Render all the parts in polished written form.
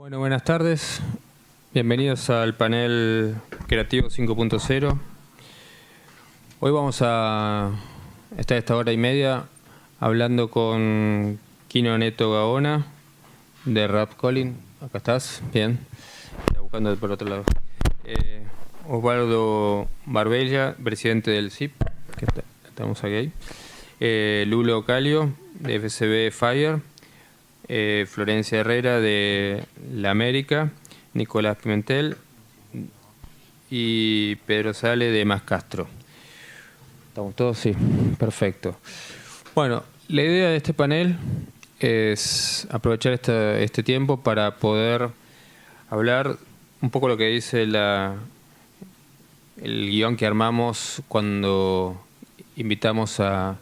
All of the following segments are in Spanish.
Bueno, buenas tardes. Bienvenidos al panel Creativo 5.0. Hoy vamos a estar esta hora y media hablando con Kino Neto Gaona de Rap Calling. Acá estás, bien. Está buscando por otro lado. Osvaldo Barbella, presidente del CIP, que estamos aquí. Lulo Calio, de FCB Fire. Florencia Herrera de La América, Nicolás Pimentel y Pedro Sale de Más Castro. ¿Estamos todos? Sí, perfecto. Bueno, la idea de este panel es aprovechar este tiempo para poder hablar un poco lo que dice el guión que armamos cuando invitamos a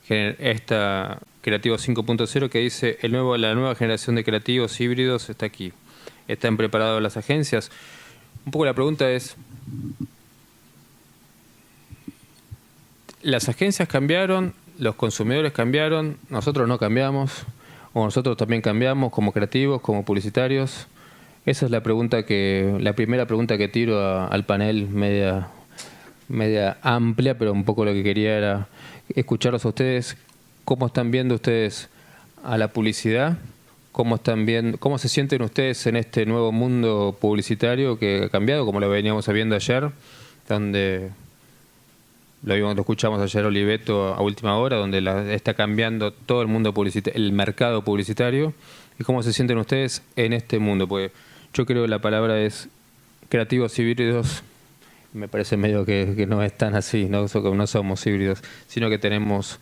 esta Creativo 5.0 que dice la nueva generación de creativos híbridos está aquí. ¿Están preparadas las agencias? Un poco la pregunta es, ¿las agencias cambiaron? ¿Los consumidores cambiaron? ¿Nosotros no cambiamos? ¿O nosotros también cambiamos como creativos, como publicitarios? Esa es la primera pregunta que tiro al panel, media amplia, pero un poco lo que quería era escucharlos a ustedes. ¿Cómo están viendo ustedes a la publicidad? ¿Cómo se sienten ustedes en este nuevo mundo publicitario que ha cambiado, como lo veníamos viendo ayer, donde lo escuchamos ayer Oliveto a última hora, donde está cambiando todo el mundo el mercado publicitario? ¿Y cómo se sienten ustedes en este mundo? Porque yo creo que la palabra es creativos híbridos. Me parece medio que no es tan así, no somos híbridos, sino que tenemos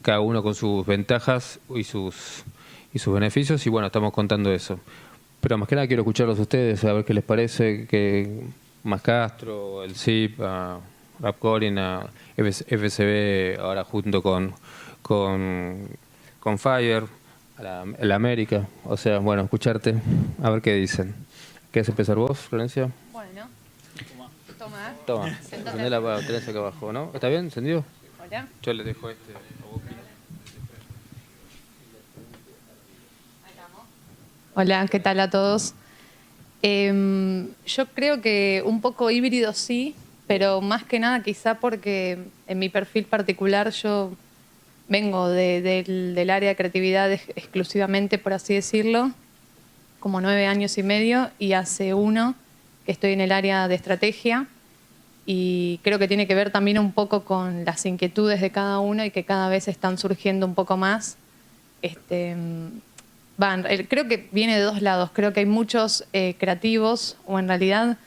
cada uno con sus ventajas y sus beneficios, y bueno, estamos contando eso. Pero más que nada quiero escucharlos a ustedes, a ver qué les parece, que Más Castro, el CIP, a Rap Calling, a FCB, ahora junto con Fire, a la América. O sea, bueno, escucharte, a ver qué dicen. ¿Quieres empezar vos, Florencia? Bueno. Toma. Encendé la potencia acá abajo, ¿no? ¿Está bien? ¿Encendido? Hola. Yo le dejo a vos. Hola, ¿qué tal a todos? Yo creo que un poco híbrido sí, pero más que nada quizá porque en mi perfil particular yo vengo del área de creatividad exclusivamente, por así decirlo, como 9 años y medio, y hace 1 que estoy en el área de estrategia. Y creo que tiene que ver también un poco con las inquietudes de cada uno y que cada vez están surgiendo un poco más. Creo que viene de 2 lados. Creo que hay muchos creativos, o en realidad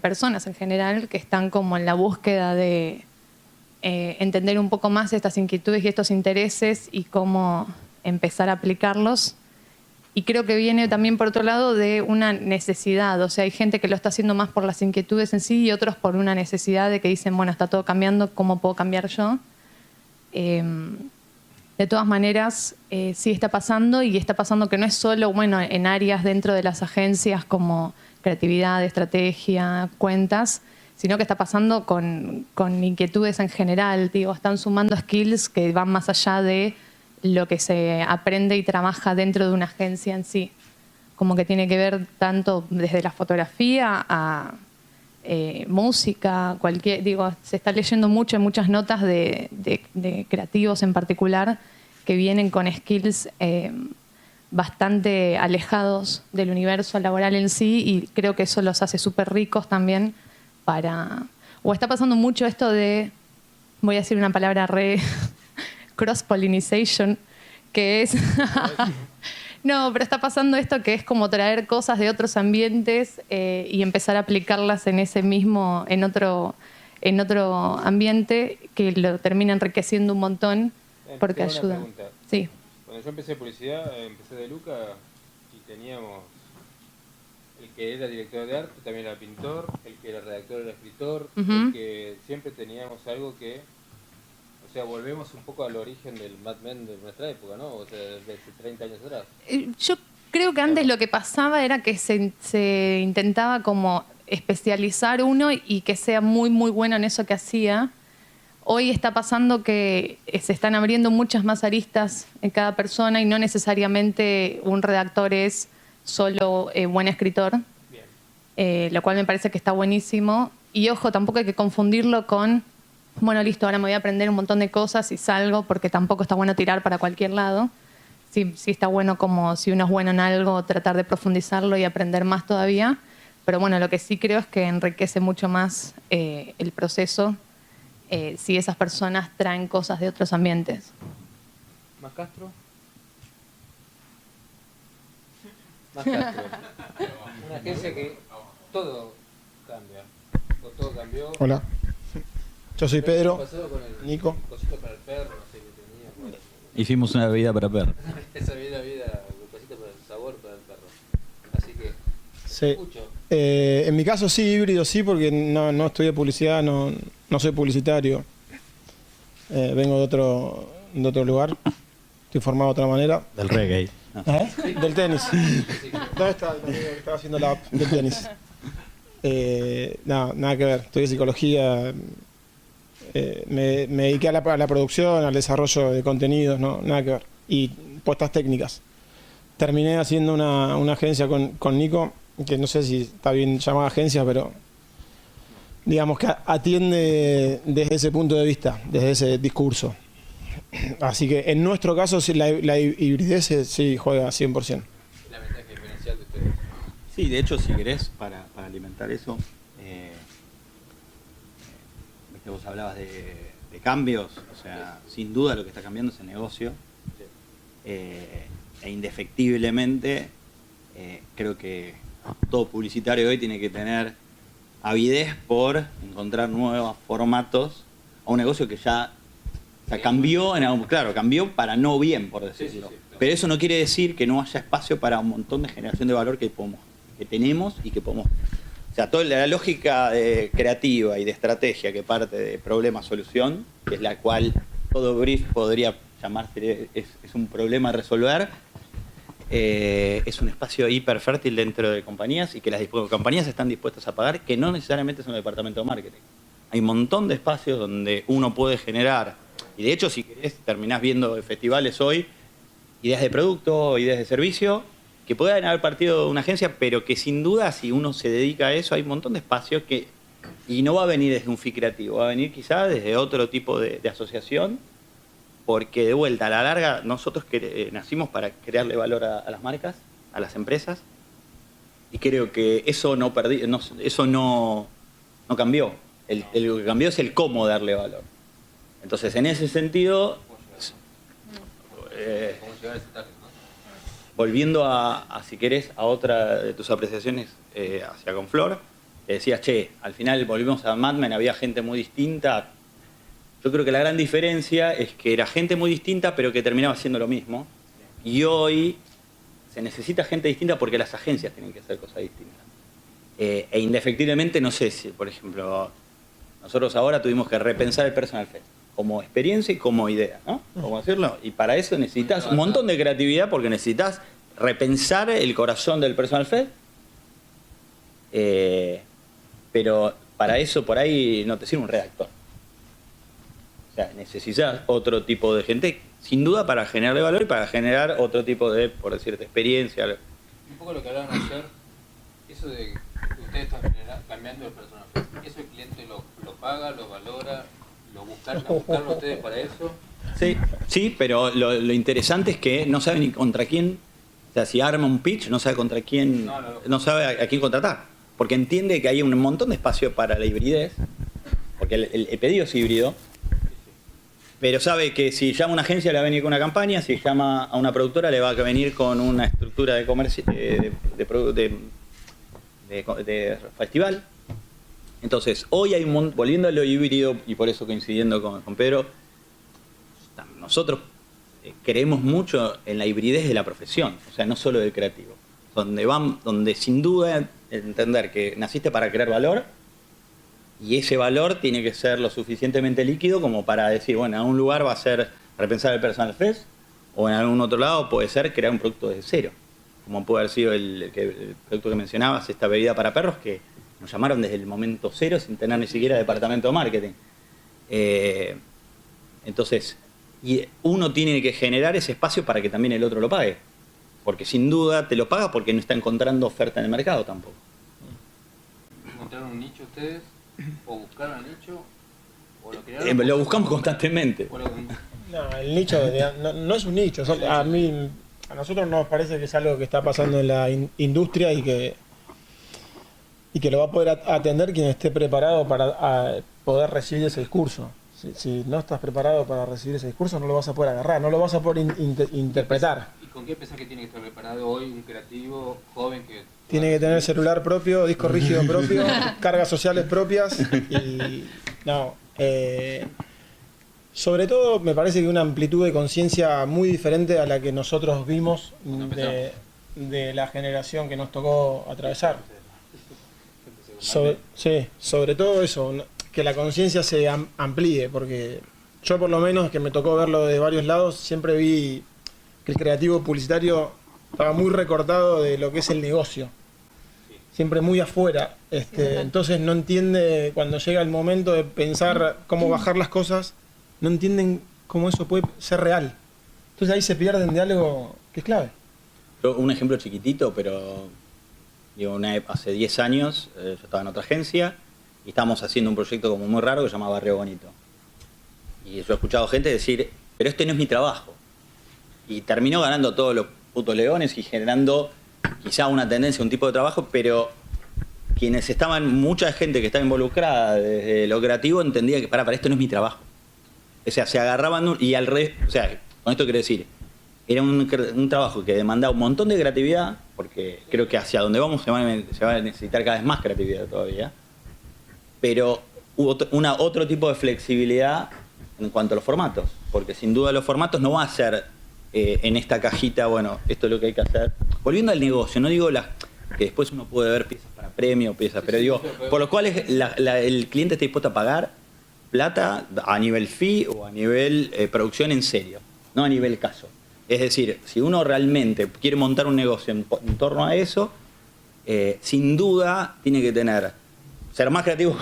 personas en general, que están como en la búsqueda de entender un poco más estas inquietudes y estos intereses y cómo empezar a aplicarlos. Y creo que viene también, por otro lado, de una necesidad. O sea, hay gente que lo está haciendo más por las inquietudes en sí y otros por una necesidad de que dicen, bueno, está todo cambiando, ¿cómo puedo cambiar yo? De todas maneras, sí está pasando, y está pasando que no es solo, bueno, en áreas dentro de las agencias como creatividad, estrategia, cuentas, sino que está pasando con inquietudes en general. Digo, están sumando skills que van más allá de lo que se aprende y trabaja dentro de una agencia en sí. Como que tiene que ver tanto desde la fotografía a música, se está leyendo mucho en muchas notas de creativos en particular que vienen con skills bastante alejados del universo laboral en sí, y creo que eso los hace súper ricos también o está pasando mucho esto de, voy a decir una palabra cross-pollination, que es... No, pero está pasando esto que es como traer cosas de otros ambientes y empezar a aplicarlas en otro ambiente, que lo termina enriqueciendo un montón porque ayuda. Sí. Cuando yo empecé publicidad, empecé de Luca y teníamos el que era director de arte, también era pintor, el que era redactor era escritor, el que siempre teníamos algo que... O sea, volvemos un poco al origen del Mad Men de nuestra época, ¿no? O sea, de 30 años atrás. Yo creo que antes lo que pasaba era que se intentaba como especializar uno y que sea muy, muy bueno en eso que hacía. hoy está pasando que se están abriendo muchas más aristas en cada persona y no necesariamente un redactor es solo buen escritor, lo cual me parece que está buenísimo. Y ojo, tampoco hay que confundirlo con, bueno, listo, ahora me voy a aprender un montón de cosas y salgo, porque tampoco está bueno tirar para cualquier lado. Sí, sí está bueno, como si uno es bueno en algo, tratar de profundizarlo y aprender más todavía. Pero bueno, lo que sí creo es que enriquece mucho más el proceso si esas personas traen cosas de otros ambientes. ¿Más Castro? Más Castro. Una agencia que todo cambia. O todo cambió. Hola, yo soy Pedro, ¿Qué pasó con el Nico. cosito para el perro? No sé qué tenía. Bueno, Hicimos una bebida para perro. esa vida, el cosito para el sabor para el perro. Así que, Sí. escucho. En mi caso sí, híbrido sí, porque no estudié publicidad, no soy publicitario. Vengo de otro lugar, estoy formado de otra manera. Del reggae. No. Del tenis. ¿Dónde está el amigo que estaba haciendo la app del tenis? Nada que ver, estudié psicología, me dediqué a la producción, al desarrollo de contenidos, no, nada que ver. Y puestas técnicas. Terminé haciendo una agencia con Nico, que no sé si está bien llamada agencia, pero digamos que atiende desde ese punto de vista, desde ese discurso. Así que en nuestro caso sí, la hibridez sí juega 100%. La ventaja diferencial de ustedes. Sí, de hecho, si querés, para alimentar eso, ves que vos hablabas de cambios, o sea, sin duda lo que está cambiando es el negocio. E indefectiblemente, creo que todo publicitario hoy tiene que tener avidez por encontrar nuevos formatos a un negocio que ya cambió, claro, cambió para no bien, por decirlo. Sí. Pero eso no quiere decir que no haya espacio para un montón de generación de valor que tenemos y que podemos. O sea, toda la lógica creativa y de estrategia que parte de problema-solución, que es la cual todo brief podría llamarse, es un problema a resolver, es un espacio hiper fértil dentro de compañías y que las compañías están dispuestas a pagar, que no necesariamente son el departamento de marketing. Hay un montón de espacios donde uno puede generar, y de hecho si querés terminás viendo festivales hoy, ideas de producto, ideas de servicio, que puedan haber partido de una agencia, pero que sin duda si uno se dedica a eso hay un montón de espacios que, y no va a venir desde un fee creativo, va a venir quizás desde otro tipo de asociación, porque de vuelta, a la larga, nosotros nacimos para crearle valor a las marcas, a las empresas, y creo que eso no cambió. Lo que cambió es el cómo darle valor. Entonces, en ese sentido, volviendo si querés, a otra de tus apreciaciones hacia Conflor, que decías, al final volvimos a Mad Men, había gente muy distinta. Yo creo que la gran diferencia es que era gente muy distinta, pero que terminaba haciendo lo mismo. Y hoy se necesita gente distinta porque las agencias tienen que hacer cosas distintas. E indefectiblemente, no sé si, por ejemplo, nosotros ahora tuvimos que repensar el Personal Fest como experiencia y como idea, ¿no? ¿Cómo decirlo? Y para eso necesitas un montón de creatividad porque necesitas repensar el corazón del Personal Fest. Pero para eso por ahí no te sirve un redactor. O sea, necesitas otro tipo de gente, sin duda, para generarle valor y para generar otro tipo de, por decirte, experiencia. Un poco lo que hablaban ayer, eso de que ustedes están cambiando el personaje. ¿Eso el cliente lo paga, lo valora, lo buscan ustedes para eso? Sí, pero lo interesante es que no sabe ni contra quién, o sea, si arma un pitch, no sabe contra quién, no sabe a quién contratar. Porque entiende que hay un montón de espacio para la hibridez, porque el pedido es híbrido. Pero sabe que si llama a una agencia le va a venir con una campaña, si llama a una productora le va a venir con una estructura de comercio, de festival. Entonces, hoy hay volviendo a lo híbrido, y por eso coincidiendo con Pedro, nosotros creemos mucho en la hibridez de la profesión, o sea, no solo del creativo. Donde sin duda entender que naciste para crear valor, y ese valor tiene que ser lo suficientemente líquido como para decir, bueno, en un lugar va a ser repensar el Personal Fest, o en algún otro lado puede ser crear un producto desde cero, como puede haber sido el producto que mencionabas, esta bebida para perros, que nos llamaron desde el momento cero sin tener ni siquiera departamento de marketing. Entonces, y uno tiene que generar ese espacio para que también el otro lo pague. Porque sin duda te lo paga porque no está encontrando oferta en el mercado tampoco. ¿Encontraron un nicho ustedes? ¿O buscaron el nicho? ¿O lo crearon? Lo buscamos constantemente. No, el nicho no es un nicho. A nosotros nos parece que es algo que está pasando en la industria y que lo va a poder atender quien esté preparado para poder recibir ese discurso. Si no estás preparado para recibir ese discurso, no lo vas a poder agarrar, no lo vas a poder interpretar. ¿Y con qué pensás que tiene que estar preparado hoy un creativo joven que... Tiene que tener celular propio, disco rígido propio, cargas sociales propias y... No, sobre todo me parece que una amplitud de conciencia muy diferente a la que nosotros vimos de la generación que nos tocó atravesar. Sobre todo eso, que la conciencia se amplíe, porque yo por lo menos, que me tocó verlo de varios lados, siempre vi que el creativo publicitario estaba muy recortado de lo que es el negocio, siempre muy afuera, entonces no entiende cuando llega el momento de pensar cómo bajar las cosas, no entienden cómo eso puede ser real, entonces ahí se pierden de algo que es clave. Un ejemplo chiquitito, pero digo, hace 10 años yo estaba en otra agencia y estábamos haciendo un proyecto como muy raro que se llama Barrio Bonito. Y yo he escuchado gente decir, pero este no es mi trabajo. Y terminó ganando todos los putos leones y generando quizá una tendencia, un tipo de trabajo, pero quienes mucha gente que estaba involucrada desde lo creativo entendía que para esto no es mi trabajo. O sea, se agarraban y al revés, o sea, con esto quiero decir, era un trabajo que demandaba un montón de creatividad, porque creo que hacia donde vamos se va a necesitar cada vez más creatividad todavía, pero hubo otro tipo de flexibilidad en cuanto a los formatos, porque sin duda los formatos no van a ser en esta cajita, bueno, esto es lo que hay que hacer. Volviendo al negocio, no digo que después uno puede ver piezas para premio, pero digo, por lo cual el cliente está dispuesto a pagar plata a nivel fee o a nivel producción en serio, no a nivel caso. Es decir, si uno realmente quiere montar un negocio en torno a eso, sin duda tiene que ser más creativo,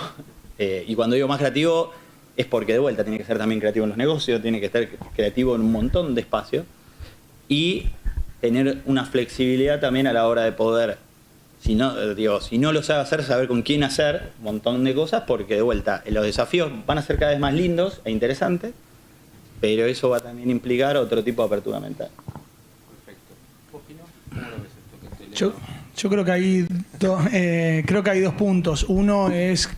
y cuando digo más creativo es porque de vuelta tiene que ser también creativo en los negocios, tiene que estar creativo en un montón de espacios y tener una flexibilidad también a la hora de poder, si no lo sabe hacer, saber con quién hacer un montón de cosas, porque de vuelta los desafíos van a ser cada vez más lindos e interesantes, pero eso va a también implicar otro tipo de apertura mental. Perfecto. ¿Vos, Pino? ¿Cómo lo ves esto? Yo creo que hay dos puntos. Uno es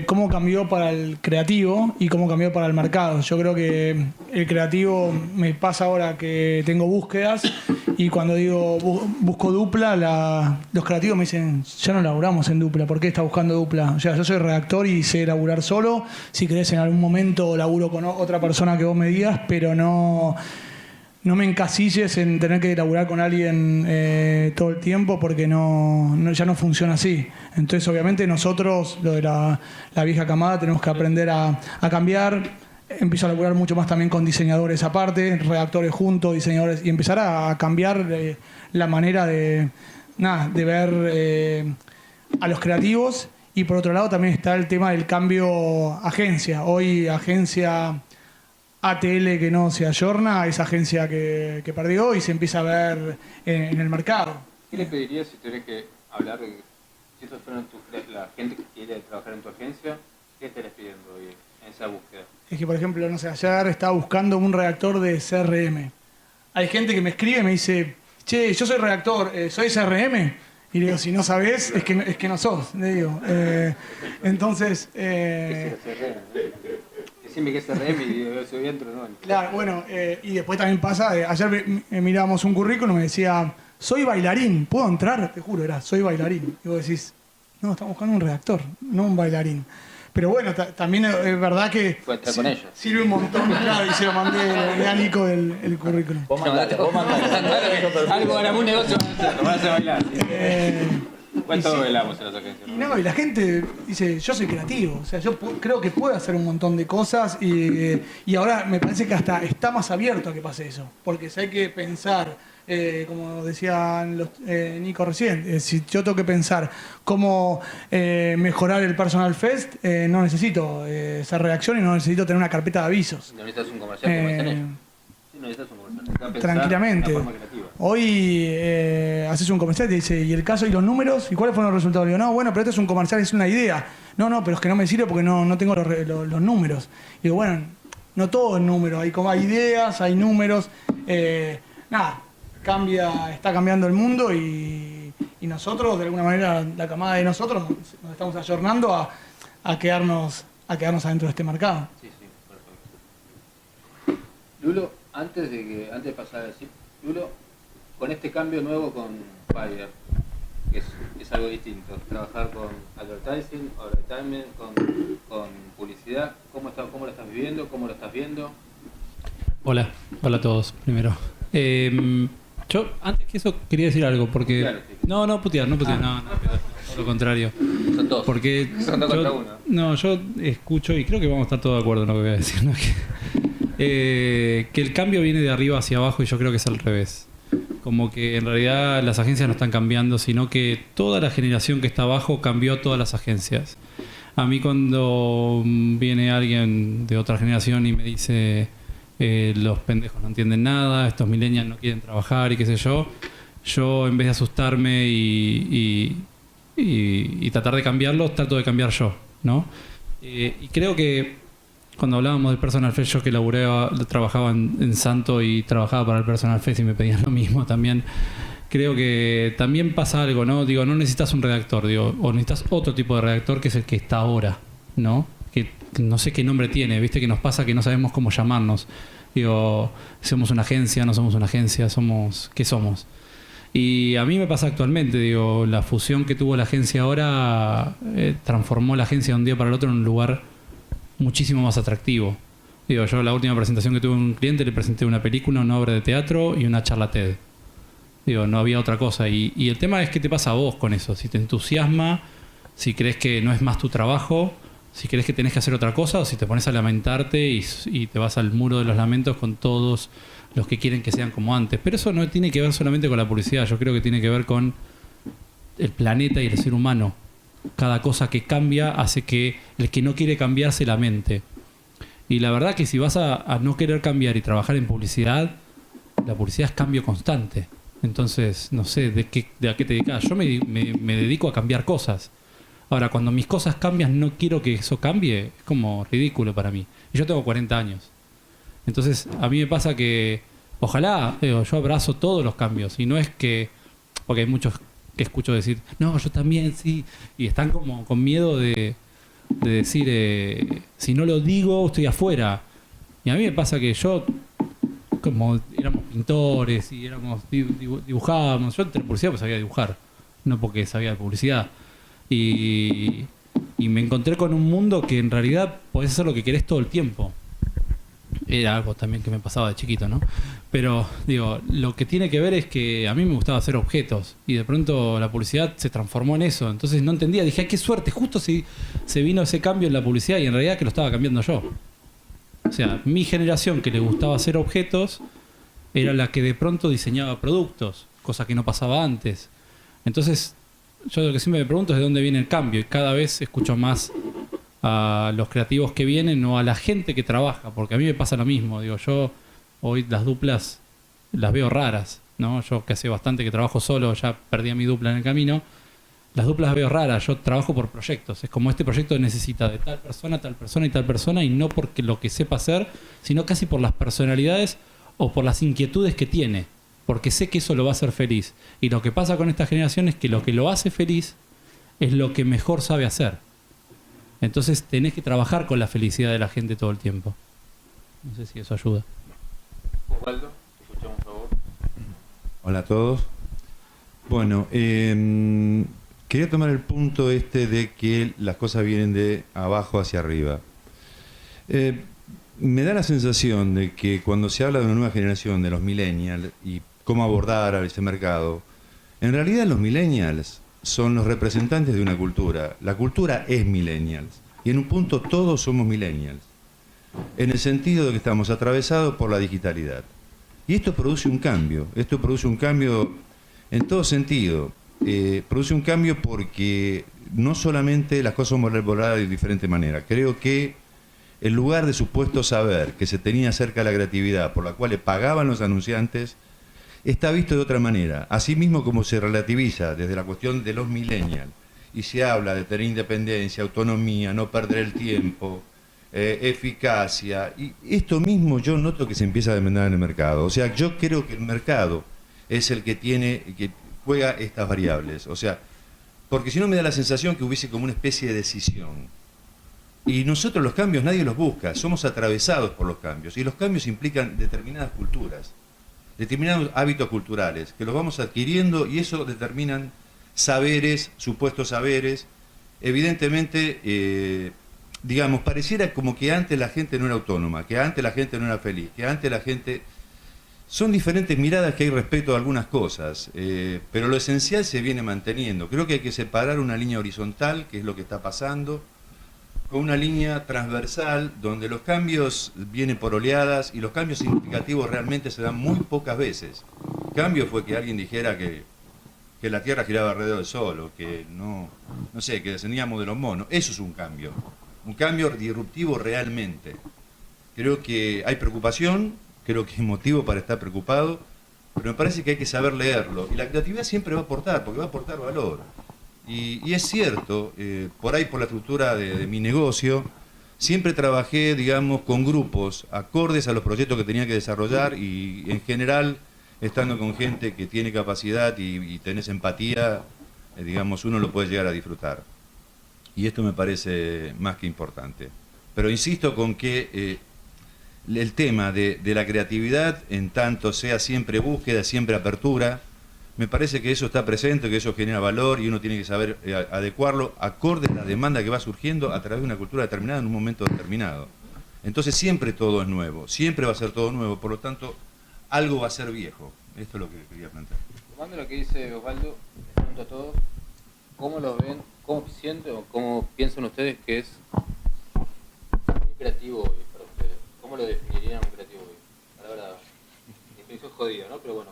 cómo cambió para el creativo y cómo cambió para el mercado. Yo creo que el creativo me pasa ahora que tengo búsquedas y cuando digo busco dupla, los creativos me dicen, ya no laburamos en dupla, ¿por qué estás buscando dupla? O sea, yo soy redactor y sé laburar solo. Si querés en algún momento laburo con otra persona que vos me digas, pero no me encasilles en tener que laburar con alguien todo el tiempo porque ya no funciona así. Entonces, obviamente, nosotros, lo de la vieja camada, tenemos que aprender a cambiar. Empiezo a laburar mucho más también con diseñadores aparte, redactores juntos, diseñadores, y empezar a cambiar la manera de ver a los creativos. Y por otro lado también está el tema del cambio agencia. Hoy agencia ATL que no se ayorna, esa agencia que perdió y se empieza a ver en el mercado. ¿Qué le pedirías si tuvieras que hablar, si estos fueran la gente que quiere trabajar en tu agencia, qué estarías pidiendo hoy en esa búsqueda? Es que, por ejemplo, no sé, ayer estaba buscando un redactor de CRM. Hay gente que me escribe y me dice, che, yo soy redactor, ¿soy CRM? Y le digo, si no sabés, es que no sos. Le digo. Entonces... ¿Qué es CRM? Decime que es CRM y yo soy dentro, ¿no? Claro, bueno, y después también pasa, ayer mirábamos un currículum y me decía, soy bailarín, ¿puedo entrar? Te juro, soy bailarín. Y vos decís, no, estamos buscando un redactor, no un bailarín. Pero bueno, también es verdad que sirve un montón, claro, y se lo mandé a Nico el currículum. Vos mandaste. Algo para un negocio, lo van a hacer bailar. ¿Cuánto bailamos en las agencias? Y la gente dice, yo soy creativo, o sea, yo creo que puedo hacer un montón de cosas y ahora me parece que hasta está más abierto a que pase eso, porque si hay que pensar como decían Nico recién, si yo tengo que pensar cómo mejorar el Personal Fest, no necesito esa reacción y no necesito tener una carpeta de avisos. No necesitas un comercial sí, no necesitas un comercial. Necesitas Tranquilamente. de una forma creativa. Hoy haces un comercial y te dice, ¿y el caso y los números? ¿Y cuáles fueron los resultados? Le digo, no, bueno, pero esto es un comercial, es una idea. No, pero es que no me sirve porque no tengo los números. Digo, bueno, no todo es número, hay ideas, hay números. Nada, está cambiando el mundo y nosotros, de alguna manera, la camada de nosotros nos estamos ayornando a quedarnos adentro de este mercado. Sí, perfecto. Lulo, antes de pasar a decir, Lulo, con este cambio nuevo con Fiverr, que es algo distinto, trabajar con advertising, con publicidad, ¿cómo lo estás viviendo? ¿Cómo lo estás viendo? Hola a todos, primero. Yo, antes que eso, quería decir algo, porque... Claro, sí. No, putear, no, todo lo contrario. Son dos. Porque Son dos contra uno. No, yo escucho, y creo que vamos a estar todos de acuerdo en lo que voy a decir, ¿no? Que el cambio viene de arriba hacia abajo y yo creo que es al revés. Como que en realidad las agencias no están cambiando, sino que toda la generación que está abajo cambió todas las agencias. A mí cuando viene alguien de otra generación y me dice los pendejos no entienden nada, estos millennials no quieren trabajar y qué sé yo en vez de asustarme y tratar de cambiarlos, trato de cambiar yo, ¿no? Y creo que cuando hablábamos del Personal Fest, yo que trabajaba en Santo y trabajaba para el Personal Fest y me pedían lo mismo también, creo que también pasa algo, ¿no? Digo, no necesitas un redactor, o necesitas otro tipo de redactor que es el que está ahora, ¿no? Que no sé qué nombre tiene, ¿viste? Que nos pasa que no sabemos cómo llamarnos. Digo, somos una agencia, no somos una agencia, ¿qué somos? Y a mí me pasa actualmente, digo, la fusión que tuvo la agencia ahora transformó la agencia de un día para el otro en un lugar muchísimo más atractivo. Digo, yo la última presentación que tuve a un cliente le presenté una película, una obra de teatro y una charla TED. Digo, no había otra cosa. Y el tema es qué te pasa a vos con eso. Si te entusiasma, si crees que no es más tu trabajo, si crees que tenés que hacer otra cosa, o si te pones a lamentarte y te vas al muro de los lamentos con todos los que quieren que sean como antes. Pero eso no tiene que ver solamente con la publicidad. Yo creo que tiene que ver con el planeta y el ser humano. Cada cosa que cambia hace que el que no quiere cambiar se lamente. Y la verdad que si vas a no querer cambiar y trabajar en publicidad, la publicidad es cambio constante. Entonces, no sé, ¿a qué te dedicas? Yo me dedico a cambiar cosas. Ahora, cuando mis cosas cambian, no quiero que eso cambie. Es como ridículo para mí. Y yo tengo 40 años. Entonces, a mí me pasa que, ojalá, yo abrazo todos los cambios. Y no es que, porque hay muchos que escucho decir, no, yo también, sí. Y están como con miedo de decir, si no lo digo, estoy afuera. Y a mí me pasa que yo, como éramos pintores y dibujábamos, yo entre publicidad pues sabía dibujar, no porque sabía de publicidad. Y me encontré con un mundo que en realidad podés hacer lo que querés todo el tiempo. Era algo también que me pasaba de chiquito, ¿no? Pero, digo, lo que tiene que ver es que a mí me gustaba hacer objetos y de pronto la publicidad se transformó en eso. Entonces no entendía, dije, ¡ay, qué suerte! Justo se vino ese cambio en la publicidad y en realidad que lo estaba cambiando yo. O sea, mi generación que le gustaba hacer objetos era la que de pronto diseñaba productos, cosa que no pasaba antes. Entonces, yo lo que siempre me pregunto es de dónde viene el cambio y cada vez escucho más a los creativos que vienen o a la gente que trabaja, porque a mí me pasa lo mismo. Digo, yo hoy las duplas las veo raras, ¿no? Yo que hace bastante que trabajo solo, ya perdí a mi dupla en el camino. Las duplas las veo raras, yo trabajo por proyectos. Es como este proyecto necesita de tal persona y tal persona, y no porque lo que sepa hacer, sino casi por las personalidades o por las inquietudes que tiene, porque sé que eso lo va a hacer feliz. Y lo que pasa con esta generación es que lo que lo hace feliz es lo que mejor sabe hacer. Entonces tenés que trabajar con la felicidad de la gente todo el tiempo. No sé si eso ayuda. Osvaldo, escuchamos por favor. Hola a todos. Bueno, quería tomar el punto de que las cosas vienen de abajo hacia arriba. Me da la sensación de que cuando se habla de una nueva generación, de los millennials, y cómo abordar a ese mercado, en realidad los millennials son los representantes de una cultura. La cultura es millennials. Y en un punto todos somos millennials. En el sentido de que estamos atravesados por la digitalidad. Y esto produce un cambio en todo sentido. Produce un cambio porque no solamente las cosas son valoradas de diferente manera. Creo que el lugar de supuesto saber que se tenía acerca de la creatividad, por la cual le pagaban los anunciantes, está visto de otra manera. Asimismo, como se relativiza desde la cuestión de los millennials y se habla de tener independencia, autonomía, no perder el tiempo, eficacia, y esto mismo yo noto que se empieza a demandar en el mercado. O sea, yo creo que el mercado es el que juega estas variables. O sea, porque si no me da la sensación que hubiese como una especie de decisión. Y nosotros los cambios nadie los busca, somos atravesados por los cambios. Y los cambios implican determinadas culturas, determinados hábitos culturales, que los vamos adquiriendo y eso determinan saberes, supuestos saberes. Evidentemente, digamos, pareciera como que antes la gente no era autónoma, que antes la gente no era feliz, que antes la gente... Son diferentes miradas que hay respecto a algunas cosas, pero lo esencial se viene manteniendo. Creo que hay que separar una línea horizontal, que es lo que está pasando, con una línea transversal, donde los cambios vienen por oleadas y los cambios significativos realmente se dan muy pocas veces. El cambio fue que alguien dijera que la Tierra giraba alrededor del Sol, o que no sé, que descendíamos de los monos. Eso es un cambio disruptivo realmente. Creo que hay preocupación, creo que hay motivo para estar preocupado, pero me parece que hay que saber leerlo. Y la creatividad siempre va a aportar, porque va a aportar valor. Y es cierto, por ahí por la estructura de mi negocio, siempre trabajé, digamos, con grupos acordes a los proyectos que tenía que desarrollar y en general, estando con gente que tiene capacidad y tenés empatía, digamos, uno lo puede llegar a disfrutar. Y esto me parece más que importante. Pero insisto con que el tema de la creatividad, en tanto sea siempre búsqueda, siempre apertura, me parece que eso está presente, que eso genera valor y uno tiene que saber adecuarlo acorde a la demanda que va surgiendo a través de una cultura determinada en un momento determinado. Entonces siempre todo es nuevo, siempre va a ser todo nuevo, por lo tanto algo va a ser viejo. Esto es lo que quería plantear. Tomando lo que dice Osvaldo, les pregunto a todos, ¿cómo lo ven, cómo sienten o cómo piensan ustedes que es un creativo hoy para ustedes? ¿Cómo lo definirían un creativo hoy? La verdad, definición jodida, ¿no? Pero bueno,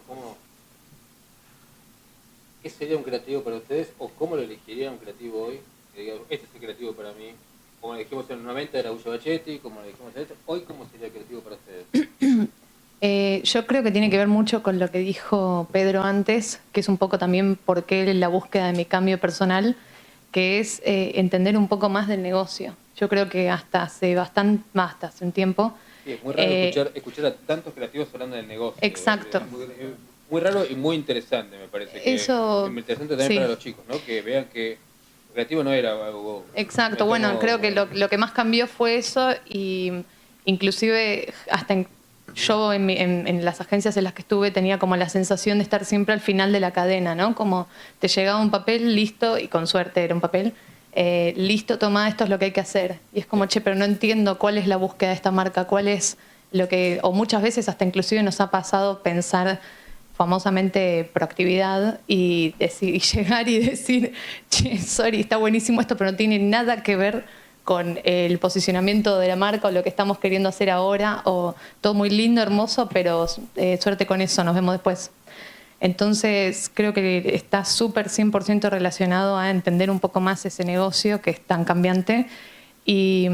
¿qué sería un creativo para ustedes o cómo lo elegiría un creativo hoy? Que diga, este es el creativo para mí. Como lo dijimos en el 90 era Gullo Bachetti, como lo dijimos en este, hoy ¿cómo sería el creativo para ustedes? Yo creo que tiene que ver mucho con lo que dijo Pedro antes, que es un poco también por qué la búsqueda de mi cambio personal, que es entender un poco más del negocio. Yo creo que hasta hace un tiempo... Sí, es muy raro escuchar a tantos creativos hablando del negocio. Exacto. Muy raro y muy interesante, me parece. Eso, muy interesante también para los chicos, ¿no? Que vean que el creativo no era algo... Exacto, bueno, creo que lo que más cambió fue eso y inclusive hasta yo en las agencias en las que estuve tenía como la sensación de estar siempre al final de la cadena, ¿no? Como te llegaba un papel, listo, y con suerte era un papel, listo, toma, esto es lo que hay que hacer. Y es como, che, pero no entiendo cuál es la búsqueda de esta marca, cuál es lo que... O muchas veces hasta inclusive nos ha pasado pensar famosamente proactividad y llegar y decir, che, sorry, está buenísimo esto, pero no tiene nada que ver con el posicionamiento de la marca o lo que estamos queriendo hacer ahora, o todo muy lindo, hermoso, pero suerte con eso, nos vemos después. Entonces creo que está súper 100% relacionado a entender un poco más ese negocio que es tan cambiante y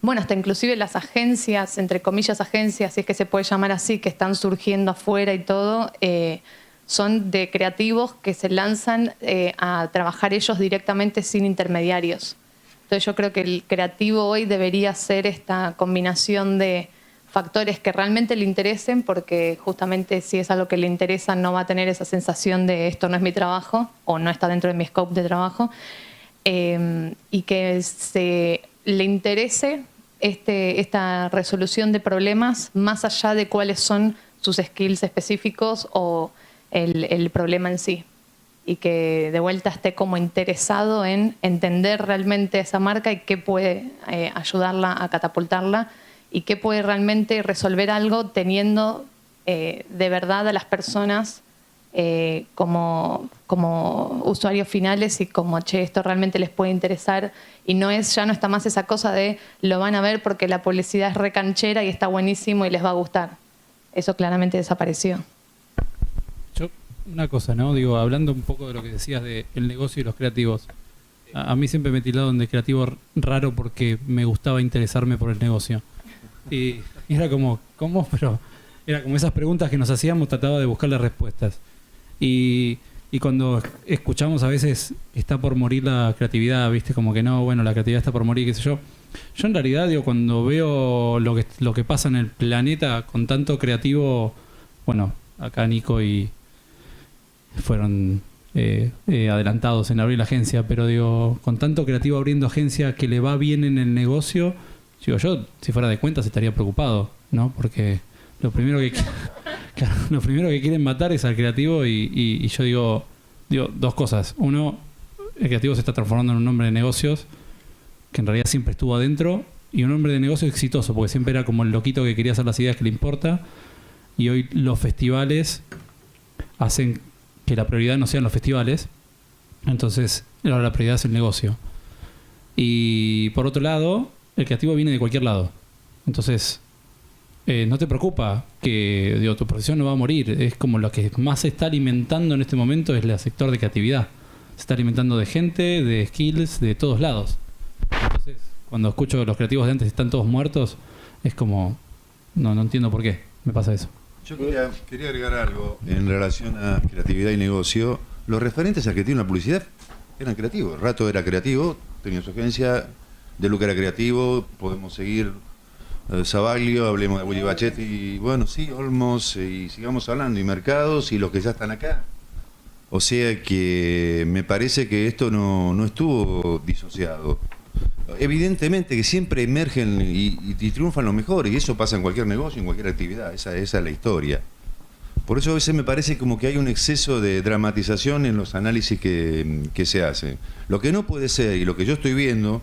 bueno, hasta inclusive las agencias, entre comillas agencias, si es que se puede llamar así, que están surgiendo afuera y todo, son de creativos que se lanzan a trabajar ellos directamente sin intermediarios. Entonces yo creo que el creativo hoy debería ser esta combinación de factores que realmente le interesen, porque justamente si es algo que le interesa no va a tener esa sensación de esto no es mi trabajo o no está dentro de mi scope de trabajo, y que le interese esta resolución de problemas más allá de cuáles son sus skills específicos o el problema en sí. Y que de vuelta esté como interesado en entender realmente esa marca y qué puede ayudarla a catapultarla y qué puede realmente resolver algo teniendo de verdad a las personas como usuarios finales y como, che, esto realmente les puede interesar y ya no está más esa cosa de lo van a ver porque la publicidad es recanchera y está buenísimo y les va a gustar. eso claramente desapareció. Yo, una cosa, ¿no? Digo, hablando un poco de lo que decías del negocio y los creativos. A mí siempre me tildaron de creativo raro porque me gustaba interesarme por el negocio. Y era como, ¿cómo? Pero era como esas preguntas que nos hacíamos, trataba de buscarle respuestas. Y cuando escuchamos a veces está por morir la creatividad, ¿viste? Como que no, bueno, la creatividad está por morir, qué sé yo. Yo en realidad, digo, cuando veo lo que pasa en el planeta con tanto creativo, bueno, acá Nico y fueron adelantados en abrir la agencia, pero digo, con tanto creativo abriendo agencia que le va bien en el negocio, digo, yo si fuera de cuentas estaría preocupado, ¿no? Porque lo primero que claro, lo primero que quieren matar es al creativo y yo digo dos cosas. Uno, el creativo se está transformando en un hombre de negocios que en realidad siempre estuvo adentro, y un hombre de negocios exitoso, porque siempre era como el loquito que quería hacer las ideas que le importa, y hoy los festivales hacen que la prioridad no sean los festivales, entonces ahora la prioridad es el negocio. Y por otro lado, el creativo viene de cualquier lado, entonces no te preocupa que digo, tu profesión no va a morir. Es como lo que más se está alimentando en este momento es el sector de creatividad. Se está alimentando de gente, de skills, de todos lados. Entonces, cuando escucho que los creativos de antes están todos muertos, es como, no entiendo por qué me pasa eso. Yo quería agregar algo en relación a creatividad y negocio. Los referentes al creativo en la publicidad eran creativos. Rato era creativo, tenía su agencia, De Luca era creativo, podemos seguir Savaglio, hablemos de Willy Bachetti, y bueno, sí, Olmos, y sigamos hablando, y Mercados, y los que ya están acá. O sea que me parece que esto no estuvo disociado. Evidentemente que siempre emergen y triunfan los mejores, y eso pasa en cualquier negocio, en cualquier actividad, esa es la historia. Por eso a veces me parece como que hay un exceso de dramatización en los análisis que se hacen. Lo que no puede ser, y lo que yo estoy viendo,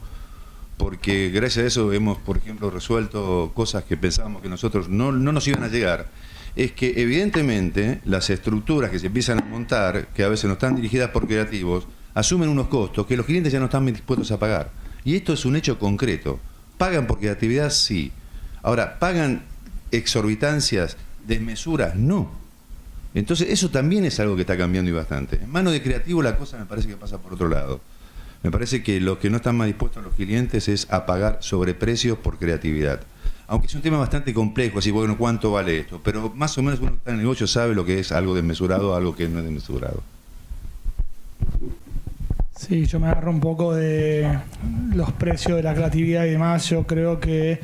porque gracias a eso hemos, por ejemplo, resuelto cosas que pensábamos que nosotros no nos iban a llegar, es que evidentemente las estructuras que se empiezan a montar, que a veces no están dirigidas por creativos, asumen unos costos que los clientes ya no están dispuestos a pagar. Y esto es un hecho concreto. ¿Pagan por creatividad? Sí. Ahora, ¿pagan exorbitancias, desmesuras? No. Entonces eso también es algo que está cambiando y bastante. En mano de creativo la cosa me parece que pasa por otro lado. Me parece que lo que no están más dispuestos los clientes es a pagar sobreprecios por creatividad. Aunque es un tema bastante complejo, así, bueno, ¿cuánto vale esto? Pero más o menos uno que está en el negocio sabe lo que es algo desmesurado, algo que no es desmesurado. Sí, yo me agarro un poco de los precios de la creatividad y demás. Yo creo que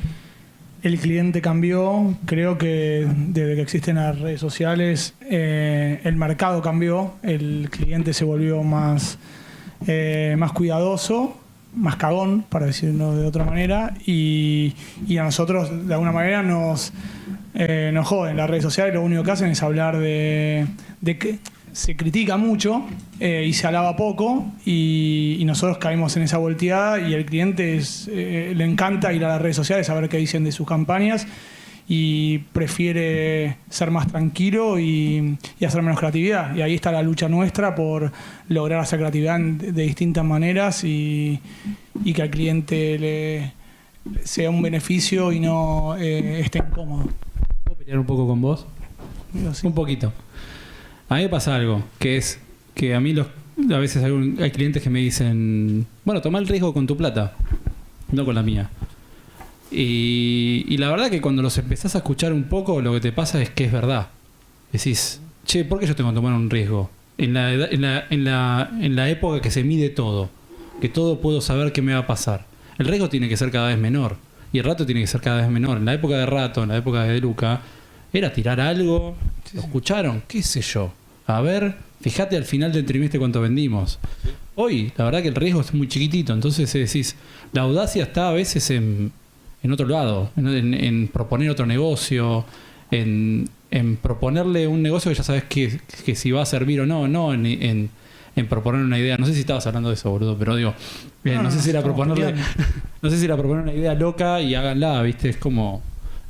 el cliente cambió, creo que desde que existen las redes sociales el mercado cambió, el cliente se volvió más cuidadoso, más cagón, para decirlo de otra manera, y a nosotros de alguna manera nos joden. Las redes sociales lo único que hacen es hablar de que se critica mucho y se alaba poco, y nosotros caímos en esa volteada, y el cliente le encanta ir a las redes sociales a ver qué dicen de sus campañas, y prefiere ser más tranquilo y hacer menos creatividad. Y ahí está la lucha nuestra por lograr hacer creatividad de distintas maneras y que al cliente le sea un beneficio y no esté incómodo. ¿Puedo pelear un poco con vos? Sí. Un poquito. A mí me pasa algo, que es que a mí a veces hay clientes que me dicen, bueno, toma el riesgo con tu plata, no con la mía. Y la verdad que cuando los empezás a escuchar un poco, lo que te pasa es que es verdad. Decís, che, ¿por qué yo tengo que tomar un riesgo? En la época que se mide todo, que todo puedo saber qué me va a pasar, el riesgo tiene que ser cada vez menor, y el rato tiene que ser cada vez menor. En la época de Rato, en la época de Luca, era tirar algo, lo escucharon, qué sé yo, a ver, fíjate al final del trimestre cuánto vendimos. Hoy, la verdad que el riesgo es muy chiquitito, entonces decís, la audacia está a veces en otro lado, en proponer otro negocio, en proponerle un negocio que ya sabes que si va a servir o no en proponer una idea. No sé si estabas hablando de eso, boludo, pero digo, no sé si era proponerle, no sé si era proponer una idea loca y háganla, ¿viste? Es como,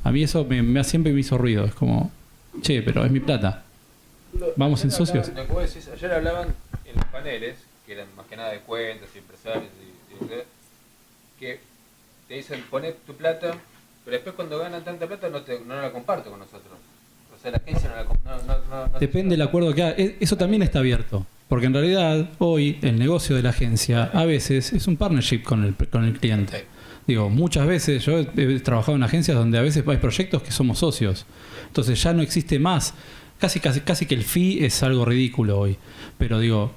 a mí eso siempre me hizo ruido, es como, che, pero es mi plata. Vamos en socios. Lo que vos decís, ayer hablaban en los paneles, que eran más que nada de cuentas, empresarios, que te dicen, poné tu plata, pero después cuando ganan tanta plata no la comparto con nosotros. O O sea, la agencia no Depende del acuerdo que haga. Eso también está abierto. Porque en realidad, hoy, el negocio de la agencia a veces es un partnership con el cliente. Digo, muchas veces yo he trabajado en agencias donde a veces hay proyectos que somos socios. Entonces ya no existe más. Casi que el fee es algo ridículo hoy. Pero digo,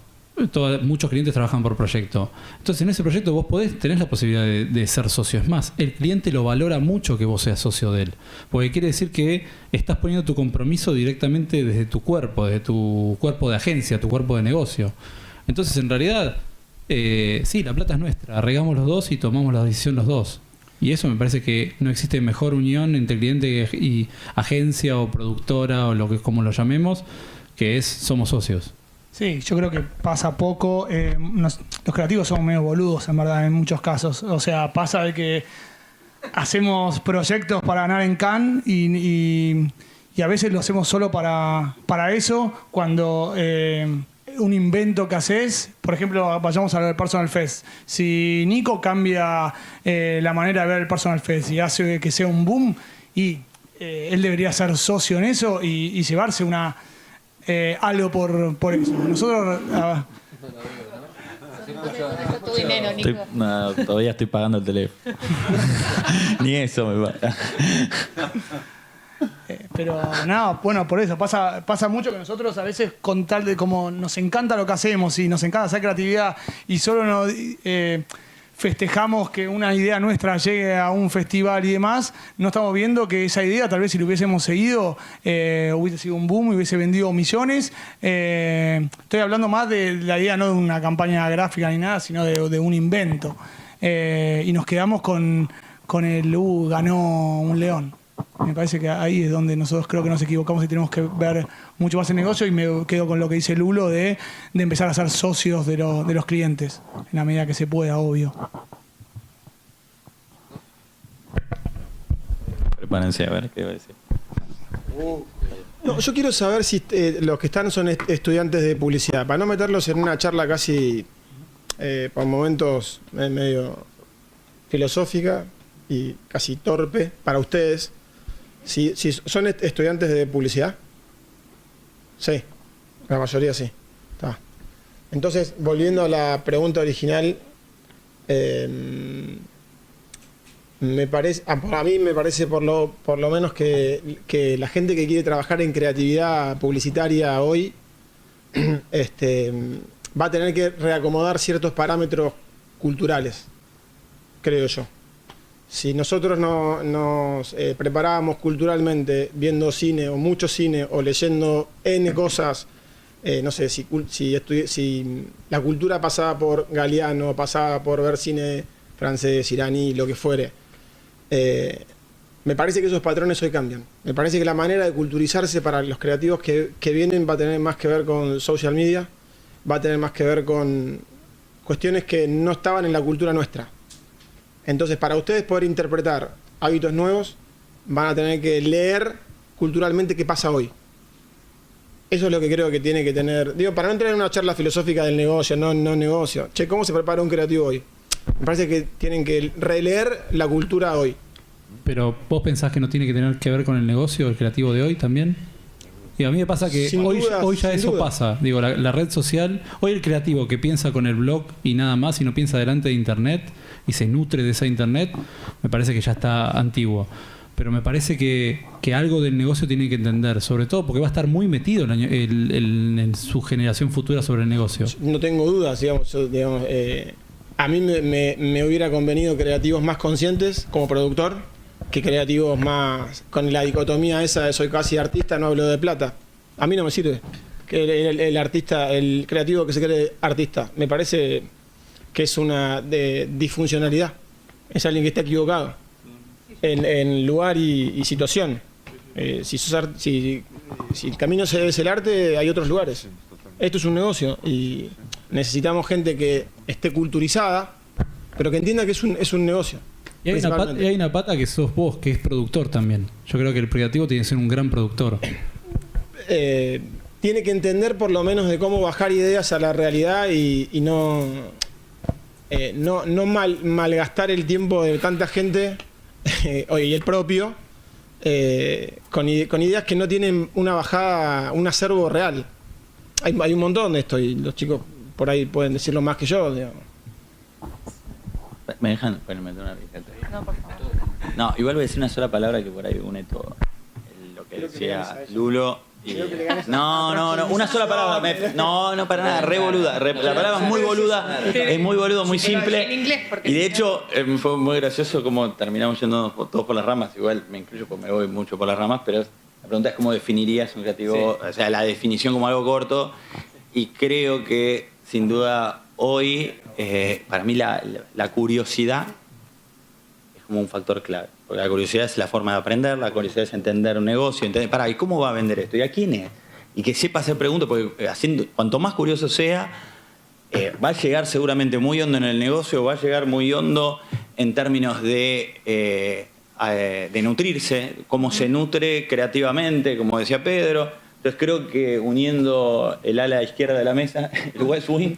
muchos clientes trabajan por proyecto. Entonces en ese proyecto vos tenés la posibilidad de ser socio. Es más, el cliente lo valora mucho que vos seas socio de él. Porque quiere decir que estás poniendo tu compromiso directamente desde tu cuerpo de agencia, tu cuerpo de negocio. Entonces en realidad, sí, la plata es nuestra. Arregamos los dos y tomamos la decisión los dos. Y eso me parece que no existe mejor unión entre cliente y agencia o productora o como lo llamemos, que somos socios. Sí, yo creo que pasa poco. Los creativos somos medio boludos, en verdad, en muchos casos. O sea, pasa de que hacemos proyectos para ganar en Cannes y a veces lo hacemos solo para eso, cuando un invento que haces, por ejemplo, vayamos a ver el Personal Fest. Si Nico cambia la manera de ver el Personal Fest y hace que sea un boom, y él debería ser socio en eso y llevarse algo por eso. Nosotros... Tu dinero, Nico. Todavía estoy pagando el teléfono. Ni eso me paga. Pero nada, bueno, por eso pasa mucho que nosotros a veces, con tal de como nos encanta lo que hacemos y nos encanta hacer creatividad y solo nos festejamos que una idea nuestra llegue a un festival y demás, no estamos viendo que esa idea, tal vez si lo hubiésemos seguido, hubiese sido un boom y hubiese vendido millones. Estoy hablando más de la idea, no de una campaña gráfica ni nada, sino de un invento. Y nos quedamos con el ganó un león. Me parece que ahí es donde nosotros creo que nos equivocamos y tenemos que ver mucho más el negocio, y me quedo con lo que dice Lulo de empezar a ser socios de los clientes, en la medida que se pueda, obvio. Prepárense a ver qué va a decir. No, yo quiero saber si los que están son estudiantes de publicidad, para no meterlos en una charla casi por momentos medio filosófica y casi torpe para ustedes. Si son estudiantes de publicidad, sí, la mayoría sí. Está. Entonces, volviendo a la pregunta original, a mí me parece por lo menos que la gente que quiere trabajar en creatividad publicitaria hoy va a tener que reacomodar ciertos parámetros culturales, creo yo. Si nosotros nos preparábamos culturalmente viendo cine o mucho cine o leyendo N cosas, no sé, si la cultura pasaba por Galeano, pasaba por ver cine francés, iraní, lo que fuere, me parece que esos patrones hoy cambian. Me parece que la manera de culturizarse para los creativos que vienen va a tener más que ver con social media, va a tener más que ver con cuestiones que no estaban en la cultura nuestra. Entonces, para ustedes poder interpretar hábitos nuevos, van a tener que leer culturalmente qué pasa hoy. Eso es lo que creo que tiene que tener... Digo, para no entrar en una charla filosófica del negocio, no negocio. Che, ¿cómo se prepara un creativo hoy? Me parece que tienen que releer la cultura hoy. Pero ¿vos pensás que no tiene que tener que ver con el negocio, el creativo de hoy también? Digo, a mí me pasa que hoy ya eso pasa. Digo, la red social, hoy el creativo que piensa con el blog y nada más y no piensa delante de internet y se nutre de esa internet, me parece que ya está antiguo. Pero me parece que algo del negocio tiene que entender, sobre todo porque va a estar muy metido en su generación futura sobre el negocio. No tengo dudas, digamos, a mí me hubiera convenido creativos más conscientes como productor que creativos más con la dicotomía esa de soy casi artista, no hablo de plata. A mí no me sirve que el artista, el creativo que se cree artista. Me parece que es una disfuncionalidad. Es alguien que está equivocado en lugar y situación. Si el camino es el arte, hay otros lugares. Esto es un negocio y necesitamos gente que esté culturizada, pero que entienda que es un negocio. Y hay una pata que sos vos, que es productor también. Yo creo que el creativo tiene que ser un gran productor. Tiene que entender por lo menos de cómo bajar ideas a la realidad y no malgastar el tiempo de tanta gente, y el propio, con ideas que no tienen una bajada, un acervo real. Hay un montón de esto y los chicos por ahí pueden decirlo más que yo, digamos. ¿Me dejan ponerme una riseta? No, por favor. No, igual voy a decir una sola palabra que por ahí une todo. Lo que decía Lulo. No, una sola palabra. No, para nada, re boluda. La palabra es muy boluda, muy simple. En inglés, porque y de hecho, fue muy gracioso cómo terminamos yendo todos por las ramas. Igual me incluyo porque me voy mucho por las ramas, pero la pregunta es cómo definirías un creativo, o sea, la definición como algo corto. Y creo que, sin duda, hoy, para mí la curiosidad es como un factor clave. Porque la curiosidad es la forma de aprender, la curiosidad es entender un negocio, entender, ¿y cómo va a vender esto? ¿Y a quién es? Y que sepa hacer preguntas, porque cuanto más curioso sea, va a llegar seguramente muy hondo en el negocio, va a llegar muy hondo en términos de nutrirse, cómo se nutre creativamente, como decía Pedro. Entonces creo que uniendo el ala izquierda de la mesa, el West Wing,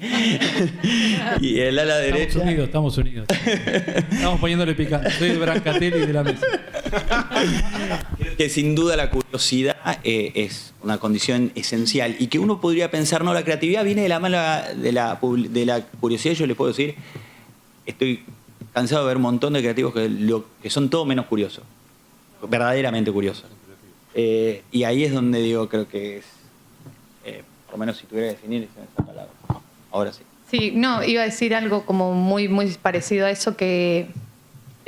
y el ala derecha... Estamos unidos. Estamos poniéndole picante. Soy de Brancatelli de la mesa. Creo que sin duda la curiosidad es una condición esencial y que uno podría pensar, no, la creatividad viene de la mano de la curiosidad. Yo les puedo decir, estoy cansado de ver un montón de creativos que son todo menos curiosos, verdaderamente curiosos. Y ahí es donde digo, creo que es, por lo menos si tuviera que definir esa palabra. Ahora sí. Sí, no, iba a decir algo como muy parecido a eso, que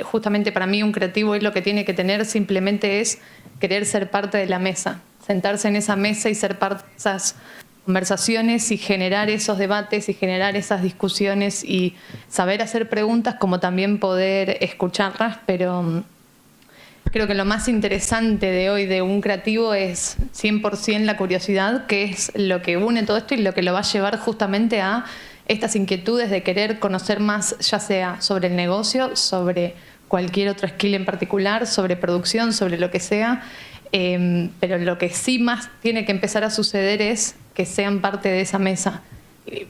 justamente para mí un creativo es lo que tiene que tener, simplemente es querer ser parte de la mesa, sentarse en esa mesa y ser parte de esas conversaciones y generar esos debates y generar esas discusiones y saber hacer preguntas como también poder escucharlas, pero... Creo que lo más interesante de hoy de un creativo es 100% la curiosidad, que es lo que une todo esto y lo que lo va a llevar justamente a estas inquietudes de querer conocer más, ya sea sobre el negocio, sobre cualquier otro skill en particular, sobre producción, sobre lo que sea. Pero lo que sí más tiene que empezar a suceder es que sean parte de esa mesa.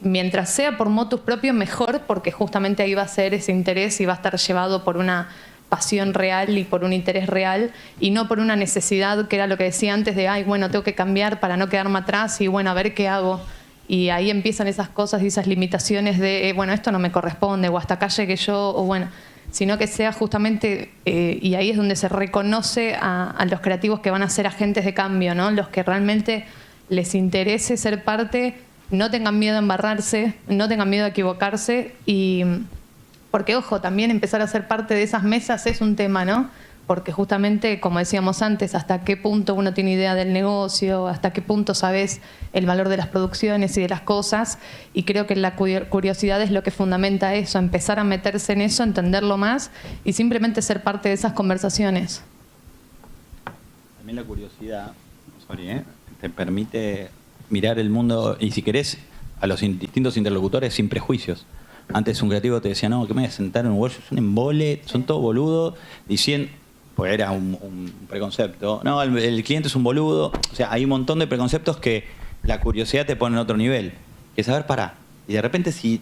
Mientras sea por motus propio, mejor, porque justamente ahí va a ser ese interés y va a estar llevado por una pasión real y por un interés real y no por una necesidad, que era lo que decía antes de, bueno, tengo que cambiar para no quedarme atrás y bueno, a ver qué hago. Y ahí empiezan esas cosas y esas limitaciones de, bueno, esto no me corresponde o hasta acá llegué yo, o bueno, sino que sea justamente, y ahí es donde se reconoce a los creativos que van a ser agentes de cambio, ¿no? Los que realmente les interese ser parte, no tengan miedo a embarrarse, no tengan miedo a equivocarse y... Porque, ojo, también empezar a ser parte de esas mesas es un tema, ¿no? Porque justamente, como decíamos antes, hasta qué punto uno tiene idea del negocio, hasta qué punto sabes el valor de las producciones y de las cosas. Y creo que la curiosidad es lo que fundamenta eso, empezar a meterse en eso, entenderlo más y simplemente ser parte de esas conversaciones. También la curiosidad, te permite mirar el mundo y, si querés, a los distintos interlocutores sin prejuicios. Antes un creativo te decía, no, que me voy a sentar en un workshop, es un embole, son todos boludos, diciendo, pues era un preconcepto, no, el cliente es un boludo. O sea, hay un montón de preconceptos que la curiosidad te pone en otro nivel, que es saber parar. Y de repente, si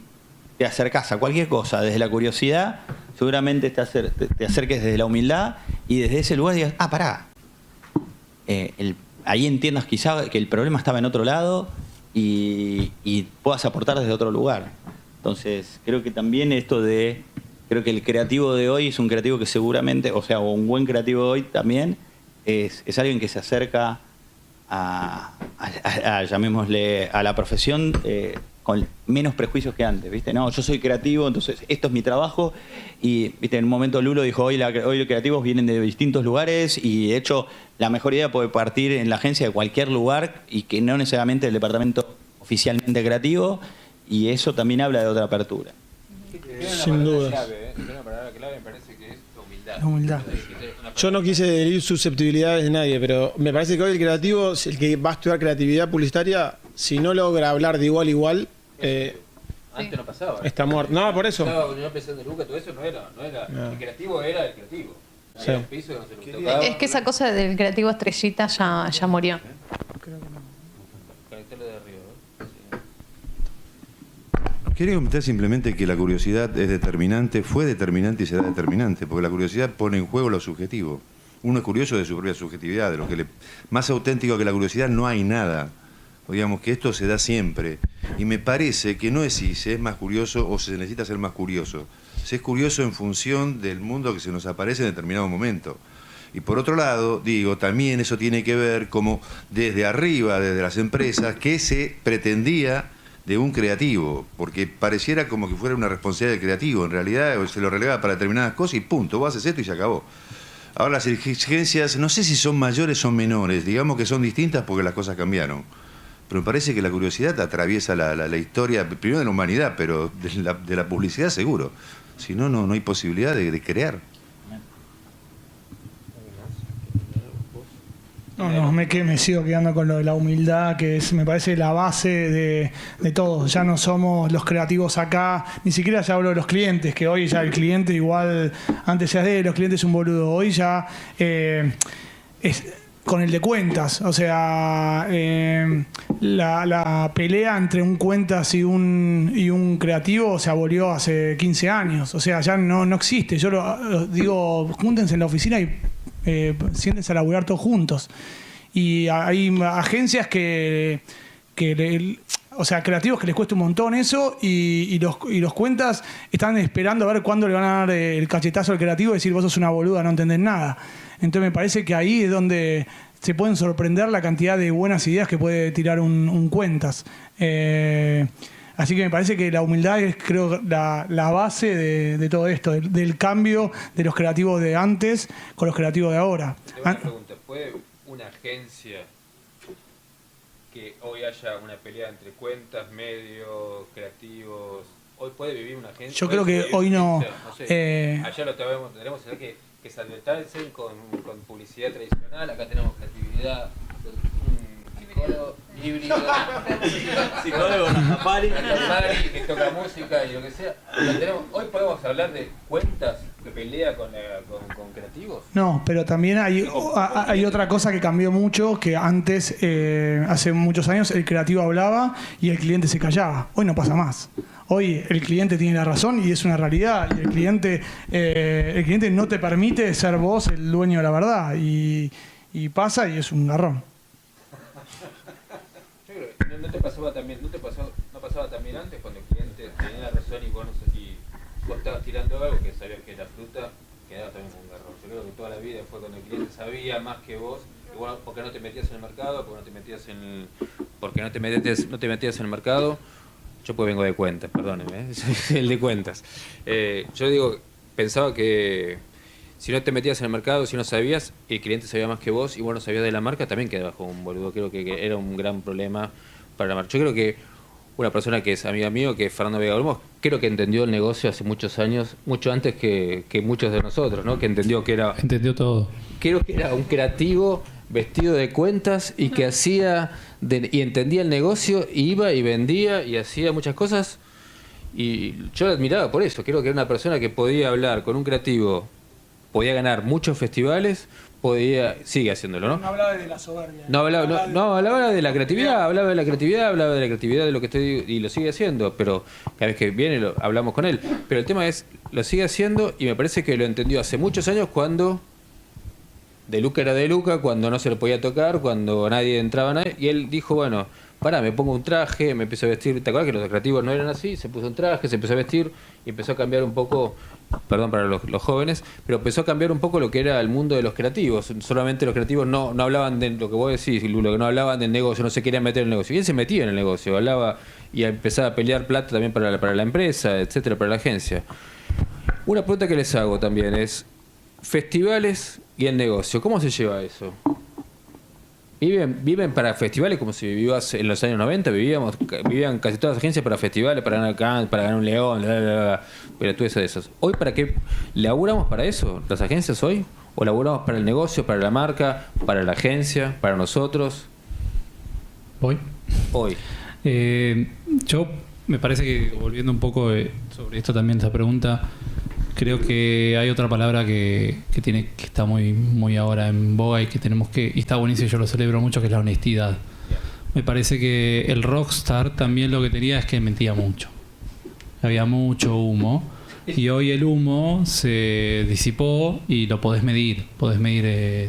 te acercás a cualquier cosa desde la curiosidad, seguramente te acerques desde la humildad y desde ese lugar digas, pará. Ahí entiendas quizá que el problema estaba en otro lado y puedas aportar desde otro lugar. Entonces, creo que también creo que el creativo de hoy es un creativo que seguramente, o un buen creativo de hoy también es alguien que se acerca llamémosle, a la profesión con menos prejuicios que antes, ¿viste? No, yo soy creativo, entonces esto es mi trabajo. Y, ¿viste? En un momento Lulo dijo, hoy los creativos vienen de distintos lugares y, de hecho, la mejor idea puede partir en la agencia de cualquier lugar y que no necesariamente el departamento oficialmente creativo. Y eso también habla de otra apertura. Sin duda. Una palabra clave me parece que es humildad. Humildad. Yo no quise herir susceptibilidades de nadie, pero me parece que hoy el creativo, el que va a estudiar creatividad publicitaria, si no logra hablar de igual a igual, antes no pasaba. Está muerto. No, por eso. Yo pensando en Lucas, todo eso no era. No. El creativo era el creativo. Sí. Un piso que no se lo tocaba. Es que esa cosa del creativo estrellita ya murió. Conectarlo de arriba, ¿no? Sí. Quería comentar simplemente que la curiosidad es determinante, fue determinante y será determinante, porque la curiosidad pone en juego lo subjetivo. uno es curioso de su propia subjetividad, de lo que más auténtico que la curiosidad no hay nada. O digamos que esto se da siempre. Y me parece que no es si se es más curioso o se necesita ser más curioso. Se es curioso en función del mundo que se nos aparece en determinado momento. Y por otro lado, digo, también eso tiene que ver como desde arriba, desde las empresas, que se pretendía de un creativo, porque pareciera como que fuera una responsabilidad del creativo. En realidad se lo relegaba para determinadas cosas y punto, vos haces esto y se acabó. Ahora las exigencias, no sé si son mayores o menores, digamos que son distintas porque las cosas cambiaron. Pero me parece que la curiosidad atraviesa la historia, primero de la humanidad, pero de la publicidad seguro. Si no, no hay posibilidad de crear. No, me sigo quedando con lo de la humildad, que es, me parece, la base de todo. Ya no somos los creativos acá, ni siquiera ya hablo de los clientes, que hoy ya el cliente igual, antes ya de los clientes un boludo, hoy ya es con el de cuentas. O sea, la pelea entre un cuentas y un creativo se abolió hace 15 años. O sea, ya no existe. Yo lo digo, júntense en la oficina y siéntense a laburar todos juntos. Y hay agencias o sea, creativos que les cuesta un montón eso, y los cuentas están esperando a ver cuándo le van a dar el cachetazo al creativo y decir, vos sos una boluda, no entendés nada. Entonces me parece que ahí es donde se pueden sorprender la cantidad de buenas ideas que puede tirar un cuentas. Así que me parece que la humildad es, creo, la base de todo esto, del cambio de los creativos de antes con los creativos de ahora. Una pregunta, ¿puede una agencia que hoy haya una pelea entre cuentas, medios, creativos, hoy puede vivir una agencia? Yo creo que hoy no. No sé, allá lo tenemos que se advertirse con publicidad tradicional, acá tenemos creatividad, psicólogo híbrido, psicólogo, Nafari, que toca música y lo que sea. Hoy podemos hablar de cuentas que pelea con creativos. No, pero también hay otra cosa que cambió mucho, que antes, hace muchos años, el creativo hablaba y el cliente se callaba. Hoy no pasa más. Hoy el cliente tiene la razón y es una realidad. Y el cliente no te permite ser vos el dueño de la verdad. Y pasa y es un garrón. ¿No pasaba también antes cuando el cliente tenía la razón y vos estabas tirando algo que sabías que la fruta quedaba también con un garrón? Yo creo que toda la vida fue cuando el cliente sabía más que vos, igual porque no te metías en el mercado, porque no te metías en el mercado. Yo pues vengo de cuentas, perdónenme, soy el de cuentas. Yo digo, pensaba que si no te metías en el mercado, si no sabías, el cliente sabía más que vos y vos no sabías de la marca, también quedabas como un boludo. Creo que era un gran problema para la marca. Yo creo que una persona que es amiga mío, que es Fernando Vega Olmos, creo que entendió el negocio hace muchos años, mucho antes que muchos de nosotros, ¿no? Que entendió todo. Creo que era un creativo vestido de cuentas y que y entendía el negocio, y iba y vendía y hacía muchas cosas. Y yo lo admiraba por eso. Creo que era una persona que podía hablar con un creativo, podía ganar muchos festivales, sigue haciéndolo, ¿no? No hablaba de la soberbia. Hablaba de la creatividad, hablaba de la creatividad de lo que estoy, y lo sigue haciendo, pero cada vez que viene hablamos con él. Pero el tema es, lo sigue haciendo y me parece que lo entendió hace muchos años cuando De Luca era De Luca, cuando no se lo podía tocar, cuando nadie entraba, y él dijo, bueno, me pongo un traje, me empecé a vestir. ¿Te acuerdas que los creativos no eran así? Se puso un traje, se empezó a vestir y empezó a cambiar un poco, perdón para los jóvenes, pero empezó a cambiar un poco lo que era el mundo de los creativos. Solamente los creativos no hablaban de lo que vos decís, Lulo, que no hablaban del negocio, no se querían meter en el negocio. Y él se metía en el negocio, hablaba y empezaba a pelear plata también para la empresa, etcétera, para la agencia. Una pregunta que les hago también es, festivales y el negocio, ¿cómo se lleva eso? ¿Viven para festivales como si vivías en los años 90? Vivían casi todas las agencias para festivales, para ganar un león, pero tú de esos. ¿Hoy para qué laburamos para eso? ¿Las agencias hoy? ¿O laburamos para el negocio, para la marca, para la agencia, para nosotros? Hoy. Yo me parece que, volviendo un poco sobre esto también, esta pregunta, creo que hay otra palabra que está muy ahora en boga y que tenemos y está buenísimo y yo lo celebro mucho, que es la honestidad. Me parece que el rockstar también lo que tenía es que mentía mucho. Había mucho humo Y hoy el humo se disipó y lo podés medir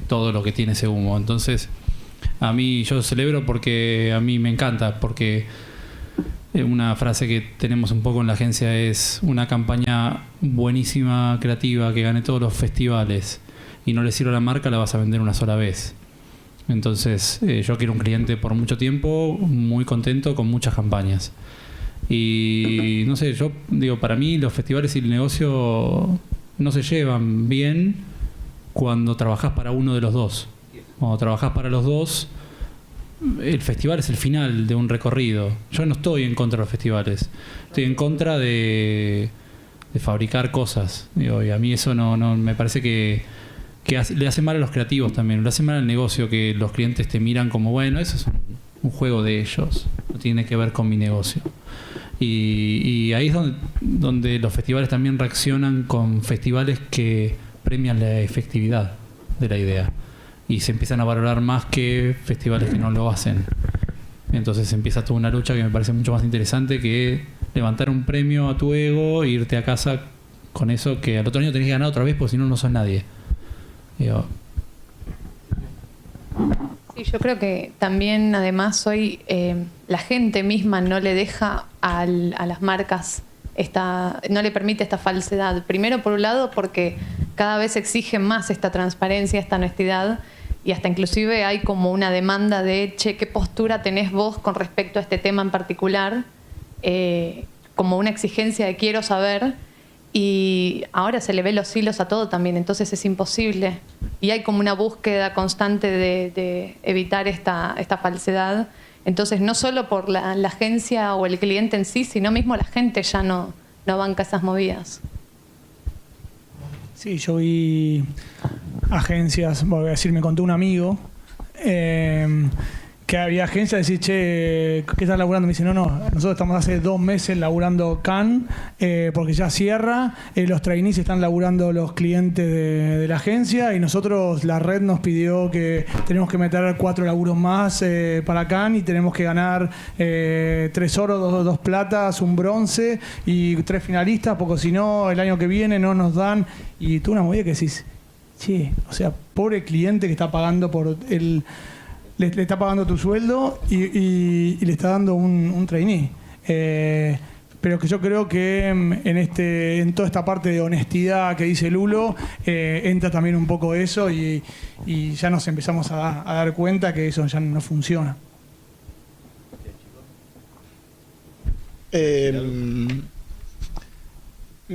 todo lo que tiene ese humo. Entonces, a mí yo celebro porque a mí me encanta, porque una frase que tenemos un poco en la agencia es: una campaña buenísima, creativa, que gane todos los festivales y no le sirve a la marca, la vas a vender una sola vez. Entonces, yo quiero un cliente por mucho tiempo, muy contento, con muchas campañas. Y no sé, yo digo, para mí los festivales y el negocio no se llevan bien cuando trabajás para uno de los dos. Cuando trabajás para los dos, el festival es el final de un recorrido. Yo no estoy en contra de los festivales, estoy en contra de fabricar cosas. Digo, y a mí eso no me parece que le hace mal a los creativos también, le hace mal al negocio, que los clientes te miran como, bueno, eso es un juego de ellos, no tiene que ver con mi negocio. Y ahí es donde los festivales también reaccionan con festivales que premian la efectividad de la idea y se empiezan a valorar más que festivales que no lo hacen. Entonces empieza toda una lucha que me parece mucho más interesante que levantar un premio a tu ego e irte a casa con eso, que al otro año tenés que ganar otra vez, porque si no, no sos nadie. Digo. Sí, yo creo que también, además, hoy la gente misma no le deja a las marcas, no le permite esta falsedad. Primero, por un lado, porque cada vez exigen más esta transparencia, esta honestidad, y hasta inclusive hay como una demanda de, che, ¿qué postura tenés vos con respecto a este tema en particular? Como una exigencia de quiero saber. Y ahora se le ve los hilos a todo también, entonces es imposible. Y hay como una búsqueda constante de evitar esta falsedad. Entonces, no solo por la agencia o el cliente en sí, sino mismo la gente ya no banca esas movidas. Sí, yo vi agencias, voy a decir, me contó un amigo que había agencias que decían, che, ¿qué estás laburando? Me dice, no, nosotros estamos hace 2 meses laburando Cannes porque ya cierra, los trainees están laburando los clientes de la agencia y nosotros, la red nos pidió que tenemos que meter 4 laburos más para Cannes y tenemos que ganar 3 oros, 2 platas, un bronce y 3 finalistas, porque si no, el año que viene no nos dan. Y tú una movida que decís, che, o sea, pobre cliente que está pagando por el... Le está pagando tu sueldo y le está dando un trainee. Pero que yo creo que en toda esta parte de honestidad que dice Lulo, entra también un poco eso y ya nos empezamos a dar cuenta que eso ya no funciona.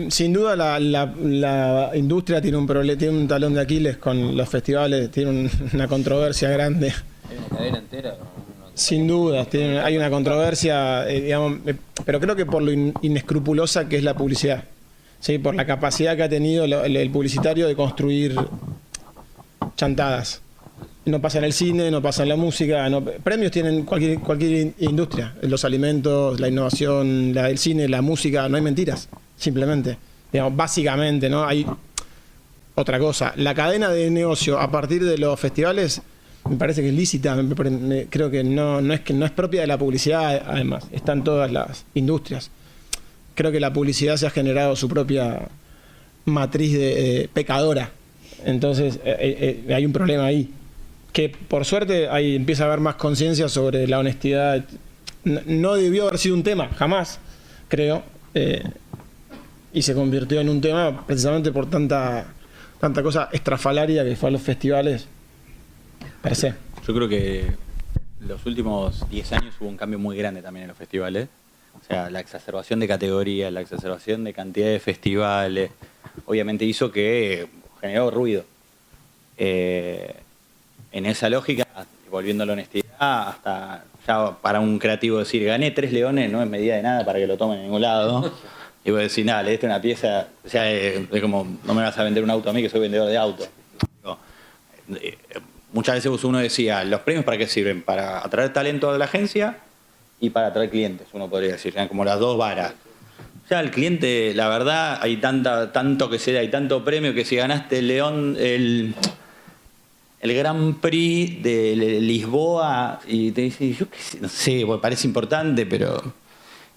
Sin duda la industria tiene un talón de Aquiles con los festivales, tiene una controversia grande. ¿Hay una cadena entera? Sin duda, hay una controversia, digamos, pero creo que por lo inescrupulosa que es la publicidad, ¿sí? Por la capacidad que ha tenido el publicitario de construir chantadas. No pasa en el cine, no pasa en la música, premios tienen cualquier industria, los alimentos, la innovación, el cine, la música, no hay mentiras, simplemente. Digamos, básicamente, ¿no? Hay otra cosa. La cadena de negocio a partir de los festivales me parece que es lícita, creo que no es propia de la publicidad, además, están todas las industrias. Creo que la publicidad se ha generado su propia matriz de pecadora, entonces hay un problema ahí, que por suerte empieza a haber más conciencia sobre la honestidad. No debió haber sido un tema, jamás, creo, y se convirtió en un tema precisamente por tanta cosa estrafalaria que fue a los festivales. Parece. Yo creo que los últimos 10 años hubo un cambio muy grande también en los festivales. O sea, la exacerbación de categorías, la exacerbación de cantidad de festivales, obviamente hizo que generó ruido. En esa lógica, volviendo a la honestidad, hasta ya para un creativo decir, gané 3 leones, no es medida de nada para que lo tomen en ningún lado. Y vos decís, nada, le diste una pieza, o sea, es como, no me vas a vender un auto a mí que soy vendedor de auto. Muchas veces uno decía, ¿los premios para qué sirven? Para atraer talento de la agencia y para atraer clientes, uno podría decir, eran como las dos varas. Ya el cliente, la verdad, hay tanto que se da, hay tanto premio que si ganaste el León, el Grand Prix de Lisboa, y te dice, yo qué sé, no sé, parece importante, pero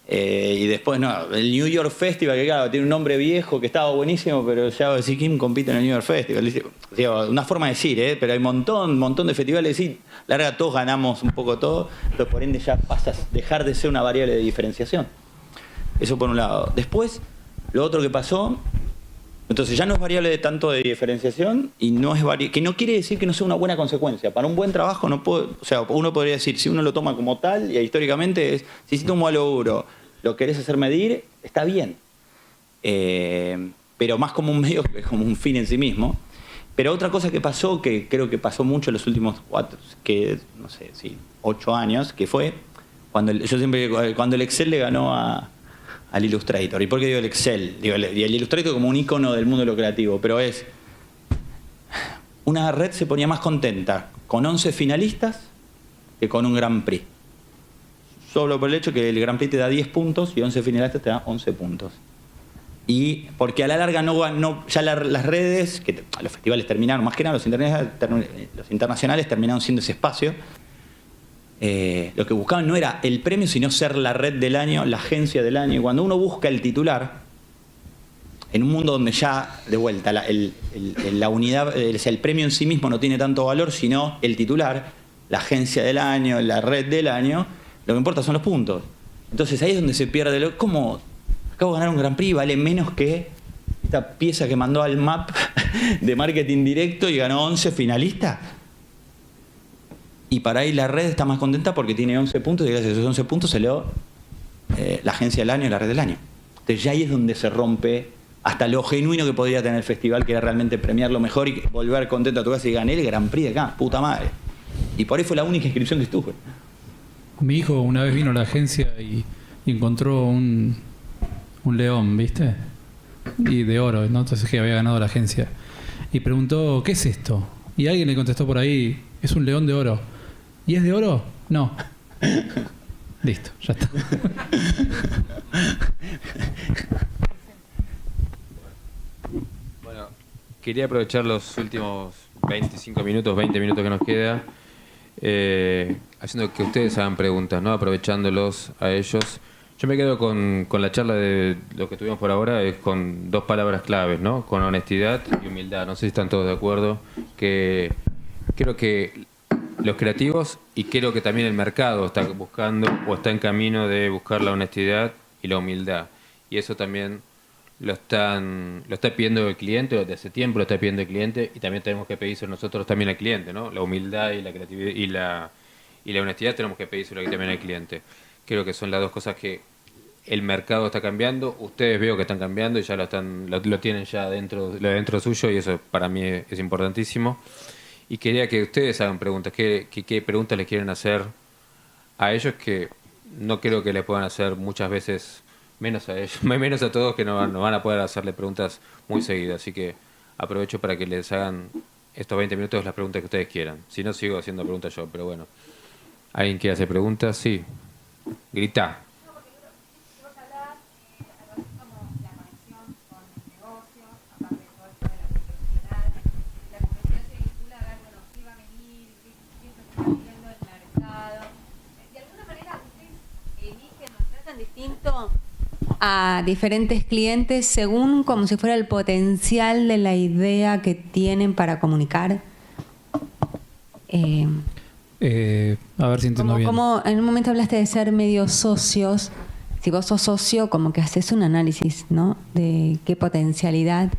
Y después, no, el New York Festival, que claro, tiene un nombre viejo que estaba buenísimo, pero ya voy a decir, ¿quién compite en el New York Festival? Digo, una forma de decir, pero hay un montón de festivales, sí, larga, todos ganamos un poco todo, entonces por ende ya pasas a dejar de ser una variable de diferenciación. Eso por un lado. Después, lo otro que pasó, entonces ya no es variable de tanto de diferenciación y no es que no quiere decir que no sea una buena consecuencia. Para un buen trabajo no puedo, o sea, uno podría decir, si uno lo toma como tal, y históricamente es, si hiciste un modelo euro, lo querés hacer medir, está bien. Pero más como un medio que como un fin en sí mismo. Pero otra cosa que pasó, que creo que pasó mucho en los últimos 8 años, que fue cuando cuando el Excel le ganó al Illustrator. ¿Y por qué digo el Excel? Digo, el Illustrator como un icono del mundo de lo creativo, pero es... Una red se ponía más contenta con 11 finalistas que con un Grand Prix. Solo por el hecho que el Grand Prix te da 10 puntos y 11 finalistas te da 11 puntos. Y porque a la larga ya las redes, que los festivales terminaron, más que nada los internacionales terminaron siendo ese espacio. Lo que buscaban no era el premio, sino ser la red del año, la agencia del año. Y cuando uno busca el titular, en un mundo donde ya, de vuelta, la unidad, o sea, el premio en sí mismo no tiene tanto valor, sino el titular, la agencia del año, la red del año, lo que importa son los puntos. Entonces ahí es donde se pierde. ¿Cómo? Acabo de ganar un Grand Prix, vale menos que esta pieza que mandó al MAP de marketing directo y ganó 11 finalistas. Y para ahí la red está más contenta porque tiene 11 puntos y gracias a esos 11 puntos se le la agencia del año y la red del año. Entonces ya ahí es donde se rompe hasta lo genuino que podría tener el festival, que era realmente premiar lo mejor y volver contento a tu casa y gané el Grand Prix de acá, puta madre. Y por ahí fue la única inscripción que estuve. Mi hijo una vez vino a la agencia y encontró un león, ¿viste? Y de oro, ¿no? Entonces que había ganado la agencia. Y preguntó, ¿qué es esto? Y alguien le contestó por ahí, es un león de oro. ¿Y es de oro? No. Listo, ya está. Bueno, quería aprovechar los últimos 25 minutos, 20 minutos que nos queda, haciendo que ustedes hagan preguntas, ¿no? Aprovechándolos a ellos. Yo me quedo con la charla de lo que tuvimos por ahora, es con 2 palabras claves, ¿no? Con honestidad y humildad. No sé si están todos de acuerdo, que creo que los creativos y creo que también el mercado está buscando o está en camino de buscar la honestidad y la humildad. Y eso también lo está pidiendo el cliente, desde hace tiempo lo está pidiendo el cliente, y también tenemos que pedírselo nosotros también al cliente, ¿no? La humildad y la creatividad y la honestidad tenemos que pedírselo también al cliente. Creo que son las 2 cosas que el mercado está cambiando, ustedes veo que están cambiando y ya lo tienen ya dentro suyo, y eso para mí es importantísimo. Y quería que ustedes hagan preguntas. ¿Qué preguntas les quieren hacer a ellos? Que no creo que les puedan hacer muchas veces, menos a ellos, menos a todos, que no van a poder hacerle preguntas muy seguidas. Así que aprovecho para que les hagan estos 20 minutos las preguntas que ustedes quieran. Si no, sigo haciendo preguntas yo, pero bueno. ¿Alguien quiere hacer preguntas? Sí. Grita. Distinto a diferentes clientes según como si fuera el potencial de la idea que tienen para comunicar. A ver si entiendo bien. Como en un momento hablaste de ser medio socios. Si vos sos socio, como que haces un análisis, ¿no? De qué potencialidad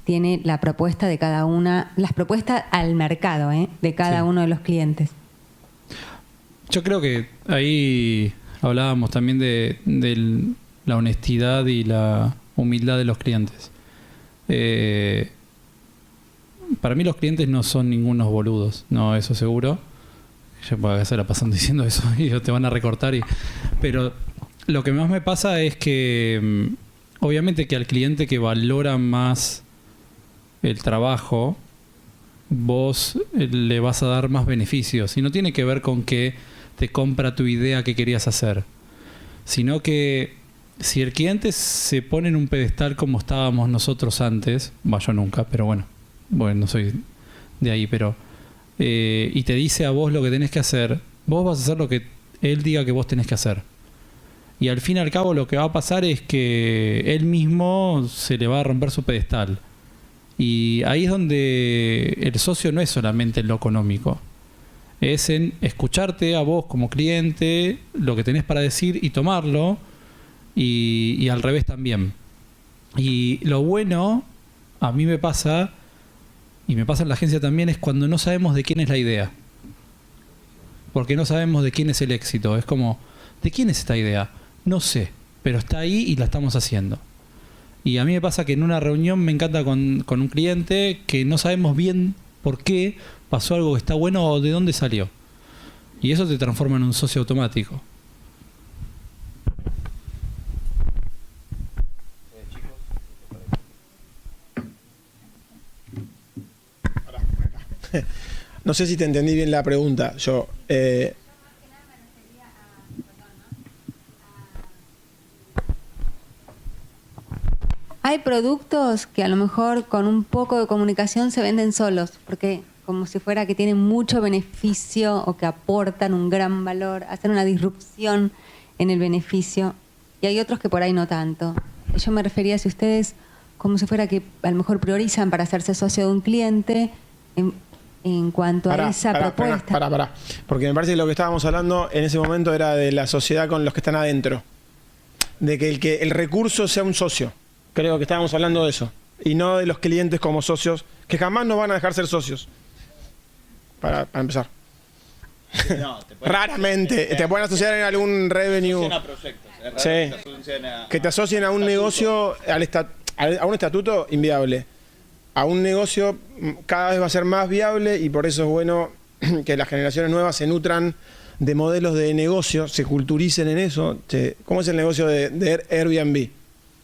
tiene la propuesta de cada una, las propuestas al mercado, de cada uno de los clientes. Yo creo que ahí hablábamos también de la honestidad y la humildad de los clientes. Para mí los clientes no son ningunos boludos, no, eso seguro. Yo puedo hacer la pasando diciendo eso y te van a recortar. Pero lo que más me pasa es que obviamente que al cliente que valora más el trabajo, vos le vas a dar más beneficios. Y no tiene que ver con que te compra tu idea que querías hacer, sino que si el cliente se pone en un pedestal como estábamos nosotros antes, yo nunca, pero bueno, no soy de ahí, pero y te dice a vos lo que tenés que hacer, vos vas a hacer lo que él diga que vos tenés que hacer. Y al fin y al cabo lo que va a pasar es que él mismo se le va a romper su pedestal. Y ahí es donde el socio no es solamente en lo económico. Es en escucharte a vos como cliente, lo que tenés para decir y tomarlo, y al revés también. Y lo bueno, a mí me pasa, y me pasa en la agencia también, es cuando no sabemos de quién es la idea. Porque no sabemos de quién es el éxito. Es como, ¿de quién es esta idea? No sé, pero está ahí y la estamos haciendo. Y a mí me pasa que en una reunión me encanta con un cliente que no sabemos bien por qué pasó algo que está bueno o de dónde salió. Y eso te transforma en un socio automático. No sé si te entendí bien la pregunta. Yo, Hay productos que a lo mejor con un poco de comunicación se venden solos, porque como si fuera que tienen mucho beneficio o que aportan un gran valor, hacen una disrupción en el beneficio. Y hay otros que por ahí no tanto. Yo me refería, si ustedes, como si fuera que a lo mejor priorizan para hacerse socio de un cliente en cuanto a esa propuesta. Pará. Porque me parece que lo que estábamos hablando en ese momento era de la sociedad con los que están adentro. De que el recurso sea un socio. Creo que estábamos hablando de eso. Y no de los clientes como socios, que jamás nos van a dejar ser socios. Para empezar. No, Raramente. Te pueden asociar en algún revenue. Sí. Que te asocien a un negocio, a un estatuto inviable. A un negocio cada vez va a ser más viable y por eso es bueno que las generaciones nuevas se nutran de modelos de negocio, se culturicen en eso. ¿Cómo es el negocio de Airbnb?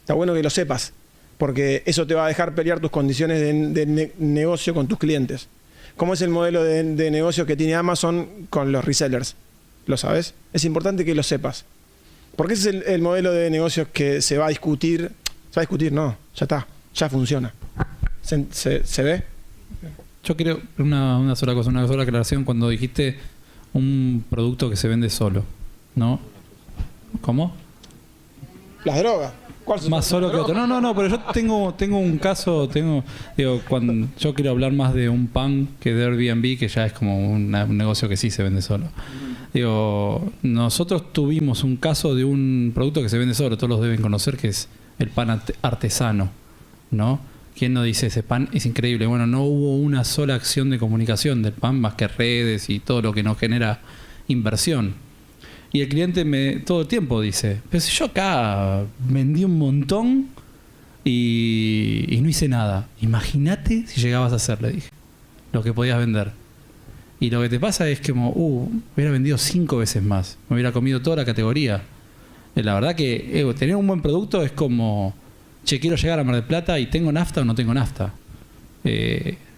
Está bueno que lo sepas, porque eso te va a dejar pelear tus condiciones de negocio con tus clientes. ¿Cómo es el modelo de negocio que tiene Amazon con los resellers? ¿Lo sabes? Es importante que lo sepas. Porque ese es el modelo de negocios que se va a discutir. ¿Se va a discutir? No, ya está, ya funciona. ¿Se ve? Yo quiero una sola cosa, una sola aclaración cuando dijiste un producto que se vende solo, ¿no? ¿Cómo? Las drogas. ¿Cuál más solo que otro. No, pero yo tengo un caso, cuando yo quiero hablar más de un pan que de Airbnb, que ya es como un negocio que sí se vende solo. Nosotros tuvimos un caso de un producto que se vende solo, todos los deben conocer, que es el pan artesano, ¿no? ¿Quién no dice ese pan? Es increíble. Bueno, no hubo una sola acción de comunicación del pan más que redes y todo lo que nos genera inversión. Y el cliente todo el tiempo dice, pero si yo acá vendí un montón y no hice nada. Imagínate si llegabas a hacer, le dije, lo que podías vender. Y lo que te pasa es que hubiera vendido 5 veces más. Me hubiera comido toda la categoría. La verdad que tener un buen producto es como, quiero llegar a Mar del Plata y ¿tengo nafta o no tengo nafta?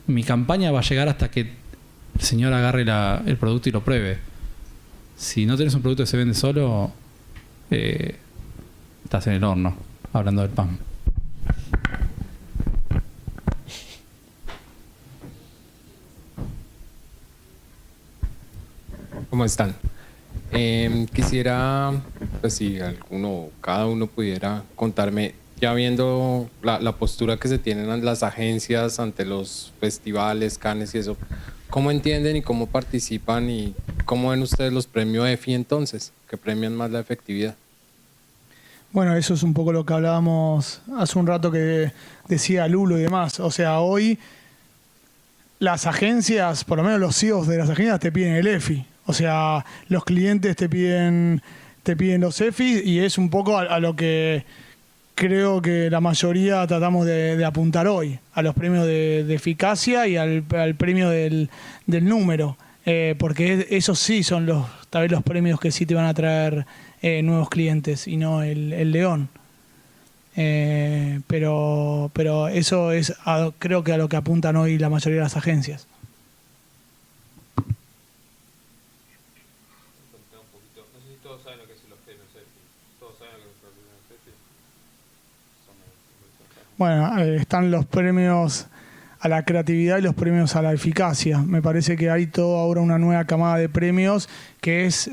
Mi campaña va a llegar hasta que el señor agarre el producto y lo pruebe. Si no tenés un producto que se vende solo, estás en el horno, hablando del pan. ¿Cómo están? Quisiera, pues si cada uno pudiera contarme, ya viendo la postura que se tienen en las agencias ante los festivales, Cannes y eso, ¿cómo entienden y cómo participan y cómo ven ustedes los premios EFI entonces, que premian más la efectividad? Bueno, eso es un poco lo que hablábamos hace un rato que decía Lulo y demás. O sea, hoy las agencias, por lo menos los CEOs de las agencias te piden el EFI. O sea, los clientes te piden los EFI y es un poco a lo que creo que la mayoría tratamos de apuntar hoy, a los premios de eficacia y al premio del número, porque esos sí son tal vez los premios que sí te van a traer nuevos clientes y no el león. Pero eso es creo que a lo que apuntan hoy la mayoría de las agencias. Bueno, están los premios a la creatividad y los premios a la eficacia. Me parece que hay toda ahora una nueva camada de premios que es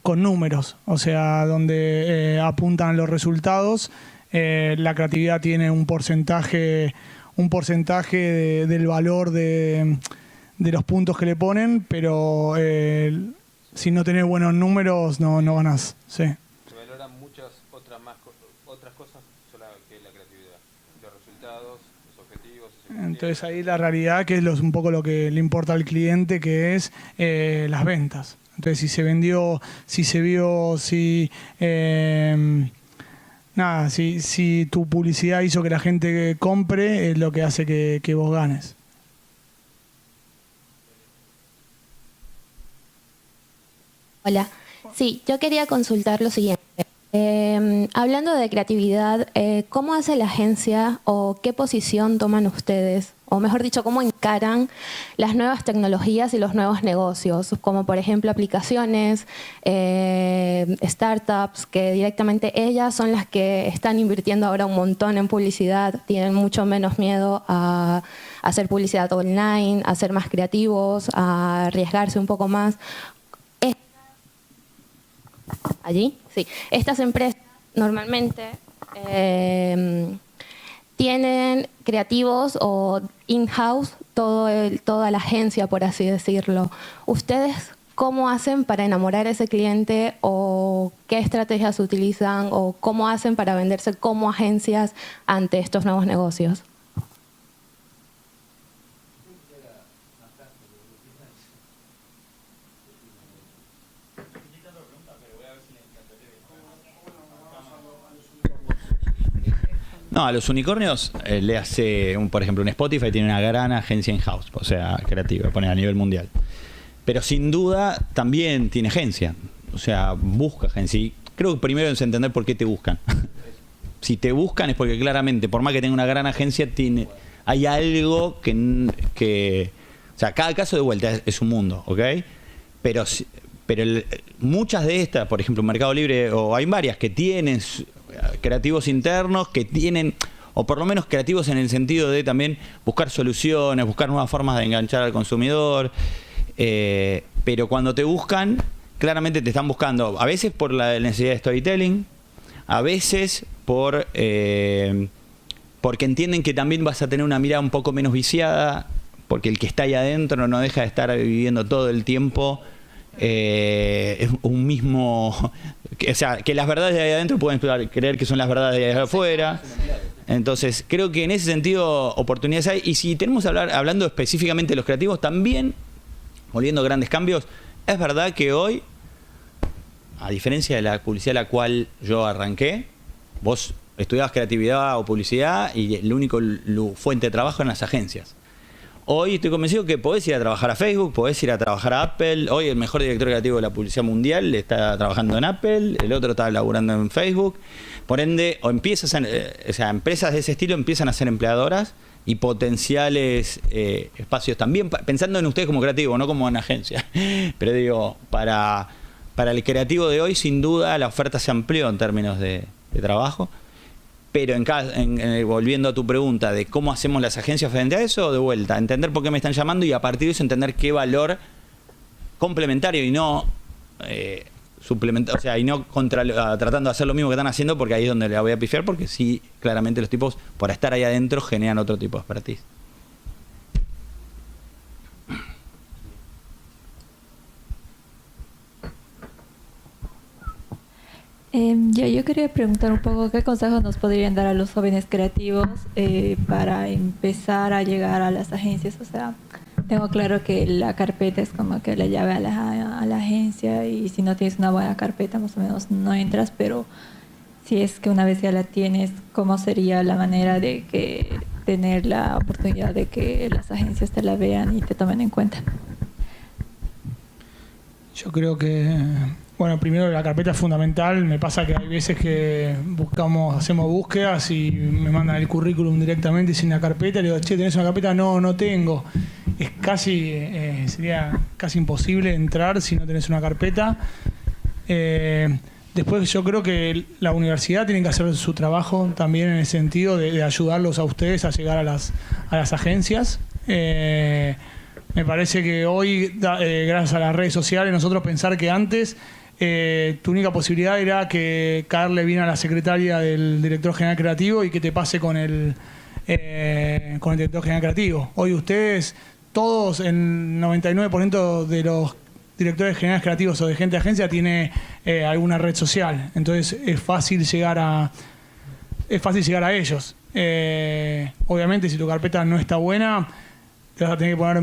con números, o sea, donde apuntan los resultados. La creatividad tiene un porcentaje del valor de los puntos que le ponen, pero si no tenés buenos números no ganás. Sí. Se valoran muchas otras cosas que la creatividad, los resultados, los objetivos. Entonces ahí la realidad, que es un poco lo que le importa al cliente, que es las ventas. Entonces si se vendió, si se vio, si tu publicidad hizo que la gente compre, es lo que hace que vos ganes. Hola. Sí, yo quería consultar lo siguiente. Hablando de creatividad, ¿cómo hace la agencia o qué posición toman ustedes? O mejor dicho, ¿cómo encaran las nuevas tecnologías y los nuevos negocios? Como por ejemplo aplicaciones, startups, que directamente ellas son las que están invirtiendo ahora un montón en publicidad, tienen mucho menos miedo a hacer publicidad online, a ser más creativos, a arriesgarse un poco más. Allí, sí. Estas empresas normalmente tienen creativos o in-house toda la agencia, por así decirlo. ¿Ustedes cómo hacen para enamorar a ese cliente o qué estrategias utilizan o cómo hacen para venderse como agencias ante estos nuevos negocios? No, a los unicornios le hace, por ejemplo, un Spotify tiene una gran agencia in-house, o sea, creativa, pone a nivel mundial. Pero sin duda también tiene agencia, o sea, busca agencia. Y creo que primero es entender por qué te buscan. Si te buscan es porque claramente, por más que tenga una gran agencia, hay algo que o sea, cada caso de vuelta es un mundo, ¿ok? Pero muchas de estas, por ejemplo, Mercado Libre, o hay varias que tienen creativos internos, que tienen, o por lo menos creativos en el sentido de también buscar soluciones, buscar nuevas formas de enganchar al consumidor, pero cuando te buscan, claramente te están buscando, a veces por la necesidad de storytelling, a veces porque entienden que también vas a tener una mirada un poco menos viciada, porque el que está ahí adentro no deja de estar viviendo todo el tiempo es un mismo, o sea, que las verdades de ahí adentro pueden creer que son las verdades de ahí afuera. Entonces creo que en ese sentido oportunidades hay. Y si tenemos hablando específicamente de los creativos, también volviendo a grandes cambios, es verdad que hoy, a diferencia de la publicidad a la cual yo arranqué, vos estudiabas creatividad o publicidad y la única fuente de trabajo eran las agencias. Hoy estoy convencido que podés ir a trabajar a Facebook, podés ir a trabajar a Apple. Hoy el mejor director creativo de la publicidad mundial está trabajando en Apple, el otro está laburando en Facebook. Por ende, empresas de ese estilo empiezan a ser empleadoras y potenciales espacios también, pensando en ustedes como creativo, no como en agencia. Pero digo, para el creativo de hoy, sin duda, la oferta se amplió en términos de trabajo. Pero volviendo a tu pregunta de cómo hacemos las agencias frente a eso, de vuelta, entender por qué me están llamando y a partir de eso entender qué valor complementario y no suplementario, o sea, y no tratando de hacer lo mismo que están haciendo, porque ahí es donde la voy a pifiar, porque sí, claramente los tipos, por estar ahí adentro, generan otro tipo de expertise. Yo quería preguntar un poco qué consejos nos podrían dar a los jóvenes creativos para empezar a llegar a las agencias. O sea, tengo claro que la carpeta es como que la llave a la agencia y si no tienes una buena carpeta más o menos no entras, pero si es que una vez ya la tienes, ¿cómo sería la manera de que tener la oportunidad de que las agencias te la vean y te tomen en cuenta? Yo creo que, bueno, primero la carpeta es fundamental. Me pasa que hay veces que hacemos búsquedas y me mandan el currículum directamente sin la carpeta. Le digo, che, ¿tenés una carpeta? No tengo. Sería casi imposible entrar si no tenés una carpeta. Después yo creo que la universidad tiene que hacer su trabajo también en el sentido de ayudarlos a ustedes a llegar a las agencias. Me parece que hoy, gracias a las redes sociales, nosotros pensar que antes tu única posibilidad era que caerle bien a la secretaria del director general creativo y que te pase con el director general creativo. Hoy ustedes, todos, el 99% de los directores generales creativos o de gente de agencia tiene alguna red social. Entonces es fácil llegar a ellos. Obviamente, si tu carpeta no está buena, te vas a tener que poner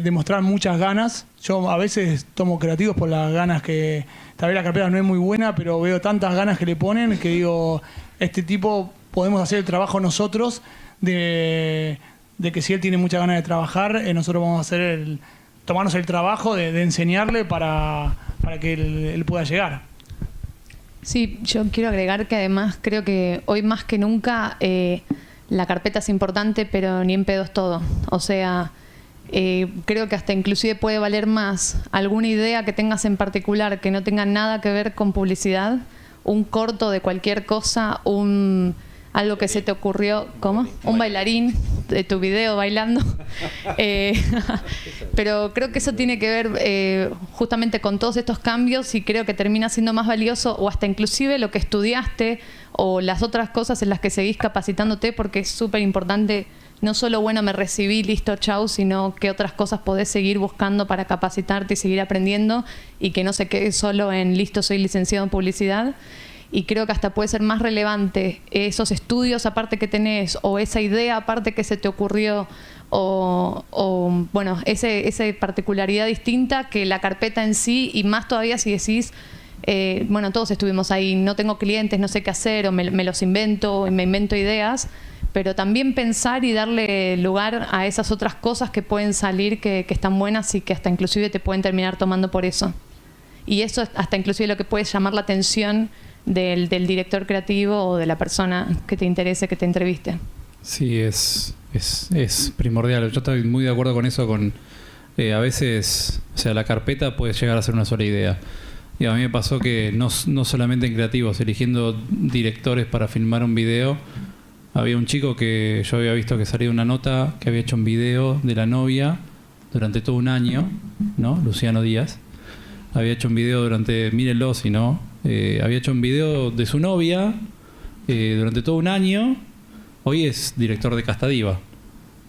demostrar muchas ganas. Yo a veces tomo creativos por las ganas que... Tal vez la carpeta no es muy buena, pero veo tantas ganas que le ponen que digo, este tipo podemos hacer el trabajo nosotros de que si él tiene muchas ganas de trabajar, nosotros vamos a hacer tomarnos el trabajo de enseñarle para que él pueda llegar. Sí, yo quiero agregar que además creo que hoy más que nunca la carpeta es importante, pero ni en pedo es todo. O sea, creo que hasta inclusive puede valer más alguna idea que tengas en particular que no tenga nada que ver con publicidad, un corto de cualquier cosa, algo que se te ocurrió, ¿cómo? Un bailarín de tu video bailando. Pero creo que eso tiene que ver justamente con todos estos cambios y creo que termina siendo más valioso o hasta inclusive lo que estudiaste o las otras cosas en las que seguís capacitándote, porque es súper importante, no solo, bueno, me recibí, listo, chau, sino que otras cosas podés seguir buscando para capacitarte y seguir aprendiendo y que no se quede solo en listo, soy licenciado en publicidad. Y creo que hasta puede ser más relevante esos estudios aparte que tenés o esa idea aparte que se te ocurrió o bueno, esa particularidad distinta que la carpeta en sí, y más todavía si decís, bueno, todos estuvimos ahí, no tengo clientes, no sé qué hacer o me los invento o me invento ideas, pero también pensar y darle lugar a esas otras cosas que pueden salir que están buenas y que hasta inclusive te pueden terminar tomando por eso. Y eso es hasta inclusive lo que puede llamar la atención del director creativo o de la persona que te interese, que te entreviste. Sí, es primordial. Yo estoy muy de acuerdo con eso. A veces, o sea, la carpeta puede llegar a ser una sola idea. Y a mí me pasó que no solamente en creativos, eligiendo directores para filmar un video, había un chico que yo había visto que salía una nota que había hecho un video de la novia durante todo un año, ¿no? Luciano Díaz. Había hecho un video mírenlo si no, había hecho un video de su novia durante todo un año. Hoy es director de Casta Diva.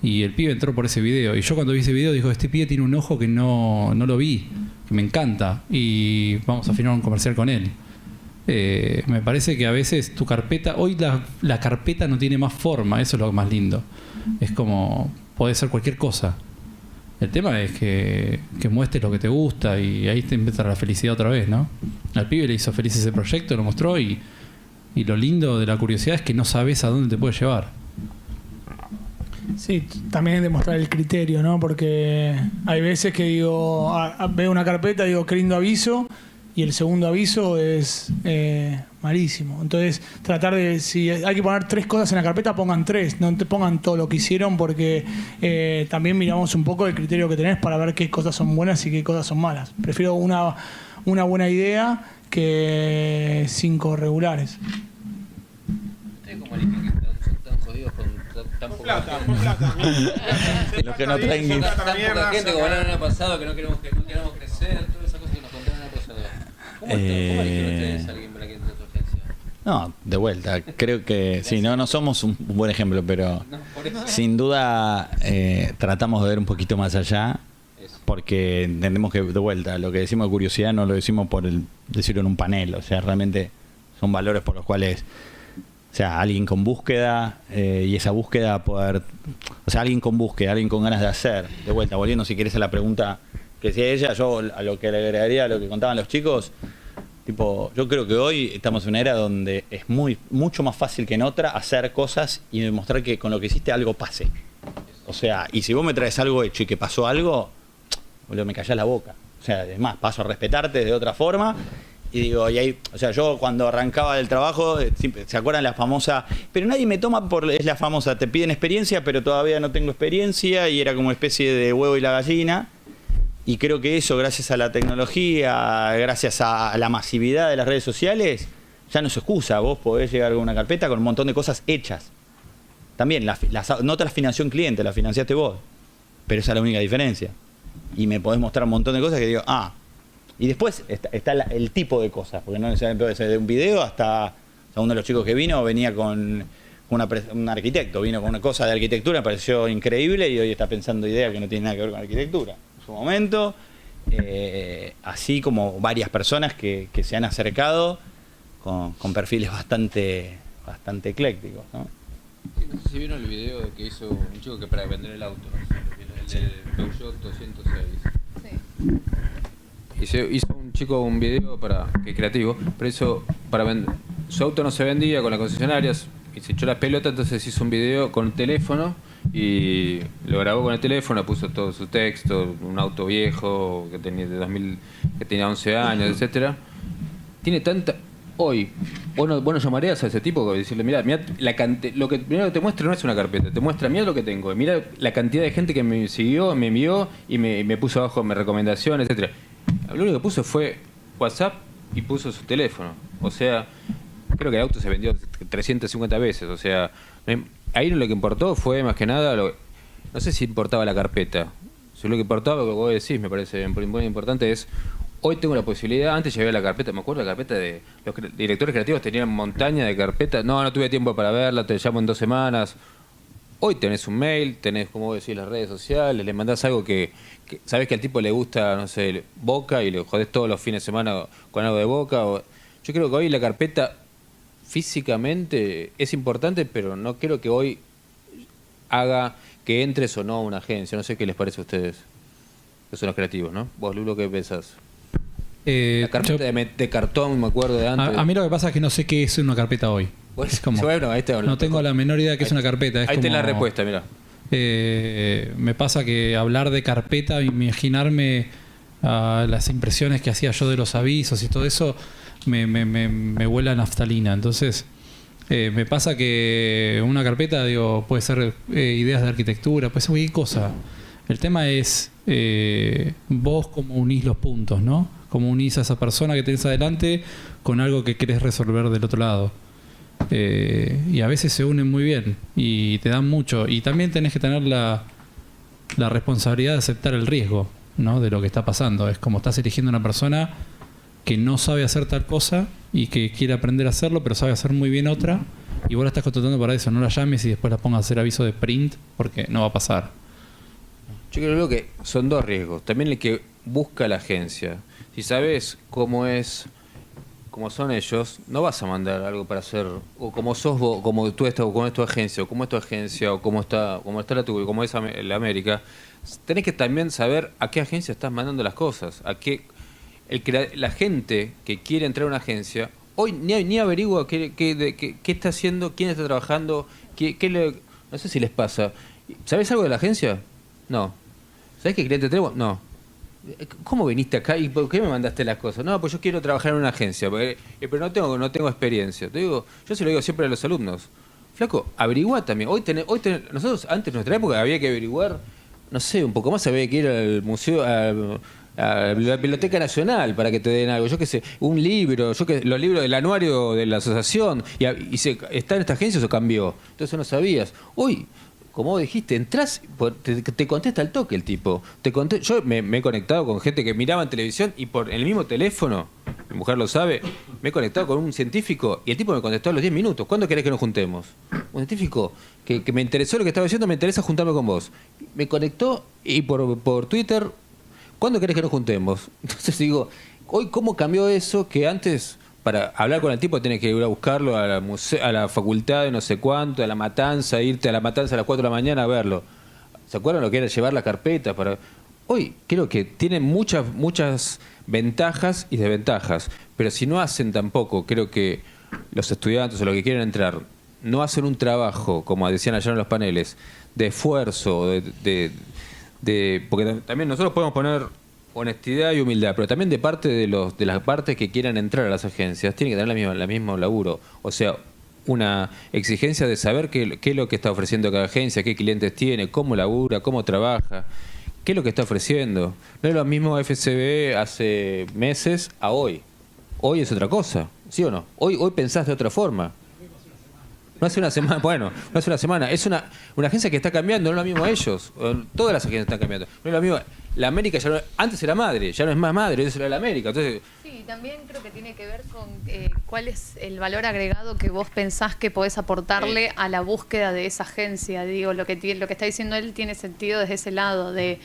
Y el pibe entró por ese video. Y yo cuando vi ese video digo, este pibe tiene un ojo que no lo vi, que me encanta. Y vamos a filmar un comercial con él. Me parece que a veces tu carpeta, hoy la carpeta no tiene más forma, eso es lo más lindo. Es como, puede ser cualquier cosa. El tema es que muestres lo que te gusta y ahí te empieza la felicidad otra vez, ¿no? Al pibe le hizo feliz ese proyecto, lo mostró y lo lindo de la curiosidad es que no sabes a dónde te puede llevar. Sí, también es demostrar el criterio, ¿no? Porque hay veces que digo, veo una carpeta y digo, qué lindo aviso, y el segundo aviso es malísimo. Entonces, tratar de, si hay que poner 3 cosas en la carpeta, pongan 3, no te pongan todo lo que hicieron, porque también miramos un poco el criterio que tenés para ver qué cosas son buenas y qué cosas son malas. Prefiero una buena idea que 5 regulares. Ustedes como eligen que son tan jodidos con tan poca gente. Los que no traen tan poca gente como el año pasado, que no queremos crecer, todas esas cosas que nos contaron el año pasado. ¿Cómo eligieron ustedes a alguien para que entre a tu agencia? No, de vuelta, creo que sí, no somos un buen ejemplo, pero sin duda tratamos de ver un poquito más allá, porque entendemos que, de vuelta, lo que decimos de curiosidad no lo decimos por decirlo en un panel, o sea, realmente son valores por los cuales, o sea, alguien con búsqueda y esa búsqueda poder, o sea, alguien con búsqueda, alguien con ganas de hacer, de vuelta, volviendo si querés a la pregunta que decía ella, yo a lo que le agregaría a lo que contaban los chicos, tipo, yo creo que hoy estamos en una era donde es mucho más fácil que en otra hacer cosas y demostrar que con lo que hiciste algo pase. O sea, y si vos me traes algo hecho y que pasó algo, boludo, me callás la boca. O sea, es más, paso a respetarte de otra forma. Y digo, y ahí, o sea, yo cuando arrancaba del trabajo, ¿se acuerdan la famosa? Pero nadie me toma es la famosa, te piden experiencia, pero todavía no tengo experiencia, y era como especie de huevo y la gallina. Y creo que eso, gracias a la tecnología, gracias a la masividad de las redes sociales, ya no se excusa. Vos podés llegar con una carpeta con un montón de cosas hechas. También, no te las financió un cliente, las financiaste vos. Pero esa es la única diferencia. Y me podés mostrar un montón de cosas que digo, Y después está el tipo de cosas, porque no necesariamente puede ser de un video hasta, o sea, uno de los chicos que vino venía con un arquitecto, vino con una cosa de arquitectura, me pareció increíble y hoy está pensando ideas que no tienen nada que ver con arquitectura. En su momento, así como varias personas que se han acercado con perfiles bastante eclécticos, ¿no? No sé si vieron el video que hizo un chico que para vender el auto, ¿no? El Peugeot 206. Sí. Hizo un chico un video que creativo, pero hizo para vender. Su auto no se vendía con las concesionarias y se echó la pelota, entonces hizo un video con teléfono y lo grabó con el teléfono, puso todo su texto, un auto viejo que tenía de 2000, que tenía 11 años, etcétera. Tiene tanta hoy, vos no llamarías a ese tipo y decirle, mira lo que primero te muestra no es una carpeta, te muestra, mira lo que tengo, mira la cantidad de gente que me siguió, me envió y me puso abajo mis recomendaciones, etcétera. Lo único que puso fue WhatsApp y puso su teléfono. O sea, creo que el auto se vendió 350 veces. O sea, ahí lo que importó fue más que nada, no sé si importaba la carpeta. Lo que importaba, lo que vos decís, me parece muy importante, es hoy tengo la posibilidad, antes llevé la carpeta, me acuerdo la carpeta de los directores creativos, tenían montaña de carpetas, no tuve tiempo para verla, te llamo en 2 semanas. Hoy tenés un mail, tenés, como vos decís, las redes sociales, le mandás algo que sabés que al tipo le gusta, no sé, Boca y le jodés todos los fines de semana con algo de Boca. Yo creo que hoy la carpeta físicamente es importante, pero no creo que hoy haga que entres o no a una agencia. No sé qué les parece a ustedes, que son los creativos, ¿no? Vos, Lulo, ¿qué pensás? La carpeta de cartón, me acuerdo de antes. A mí lo que pasa es que no sé qué es una carpeta hoy. Es como, no tengo la menor idea de qué es una carpeta. Ahí tenés la respuesta, mira. Me pasa que hablar de carpeta, imaginarme las impresiones que hacía yo de los avisos y todo eso, me huele a naftalina. Entonces, me pasa que una carpeta, digo, puede ser ideas de arquitectura, puede ser cualquier cosa. El tema es vos cómo unís los puntos, ¿no? Cómo unís a esa persona que tenés adelante con algo que querés resolver del otro lado. Y a veces se unen muy bien y te dan mucho. Y también tenés que tener la responsabilidad de aceptar el riesgo, ¿no? De lo que está pasando. Es como estás eligiendo una persona que no sabe hacer tal cosa y que quiere aprender a hacerlo, pero sabe hacer muy bien otra. Y vos la estás contratando para eso. No la llames y después la pongas a hacer aviso de print porque no va a pasar. Yo creo que son 2 riesgos. También el que busca la agencia. Si sabes cómo son ellos, no vas a mandar algo para hacer, o como sos vos, como tú estás, o como es tu agencia, o como es tu agencia, o como está la tuya, como es la América. Tenés que también saber a qué agencia estás mandando las cosas, la gente que quiere entrar a una agencia, hoy ni averigua qué está haciendo, quién está trabajando, no sé si les pasa. ¿Sabés algo de la agencia? No. ¿Sabés qué cliente tenemos? No. ¿Cómo viniste acá y por qué me mandaste las cosas? No, pues yo quiero trabajar en una agencia, pero no tengo experiencia. Yo se lo digo siempre a los alumnos. Flaco, averigua también. Nosotros antes, en nuestra época, había que averiguar, no sé, un poco más, había que ir al museo, a la Biblioteca Nacional para que te den algo. Yo qué sé, un libro, los libros del anuario de la asociación, ¿está en esta agencia o se cambió? Entonces no sabías. Hoy, como vos dijiste, entrás, te contesta al toque el tipo. Yo me he conectado con gente que miraba en televisión y por el mismo teléfono, mi mujer lo sabe, me he conectado con un científico y el tipo me contestó a los 10 minutos. ¿Cuándo querés que nos juntemos? Un científico que me interesó lo que estaba diciendo, me interesa juntarme con vos. Me conectó y por Twitter, ¿cuándo querés que nos juntemos? Entonces digo, hoy cómo cambió eso que antes... Para hablar con el tipo tenés que ir a buscarlo a la facultad de no sé cuánto, a La Matanza, irte a La Matanza a las 4 de la mañana a verlo. ¿Se acuerdan lo que era llevar la carpeta? Hoy creo que tienen muchas ventajas y desventajas, pero si no hacen tampoco, creo que los estudiantes o los que quieren entrar, no hacen un trabajo, como decían ayer en los paneles, de esfuerzo, porque también nosotros podemos poner honestidad y humildad, pero también de parte de las partes que quieran entrar a las agencias, tienen que tener la misma laburo. O sea, una exigencia de saber qué es lo que está ofreciendo cada agencia, qué clientes tiene, cómo labura, cómo trabaja, qué es lo que está ofreciendo. No es lo mismo FCB hace meses a hoy. Hoy es otra cosa, ¿sí o no? Hoy pensás de otra forma. No hace una semana, no hace una semana. Es una agencia que está cambiando, no es lo mismo ellos. Todas las agencias están cambiando. No es lo mismo la América ya no, antes era madre, ya no es más madre, eso era la América. Entonces, sí, también creo que tiene que ver con cuál es el valor agregado que vos pensás que podés aportarle a la búsqueda de esa agencia. Digo, lo que está diciendo él tiene sentido desde ese lado de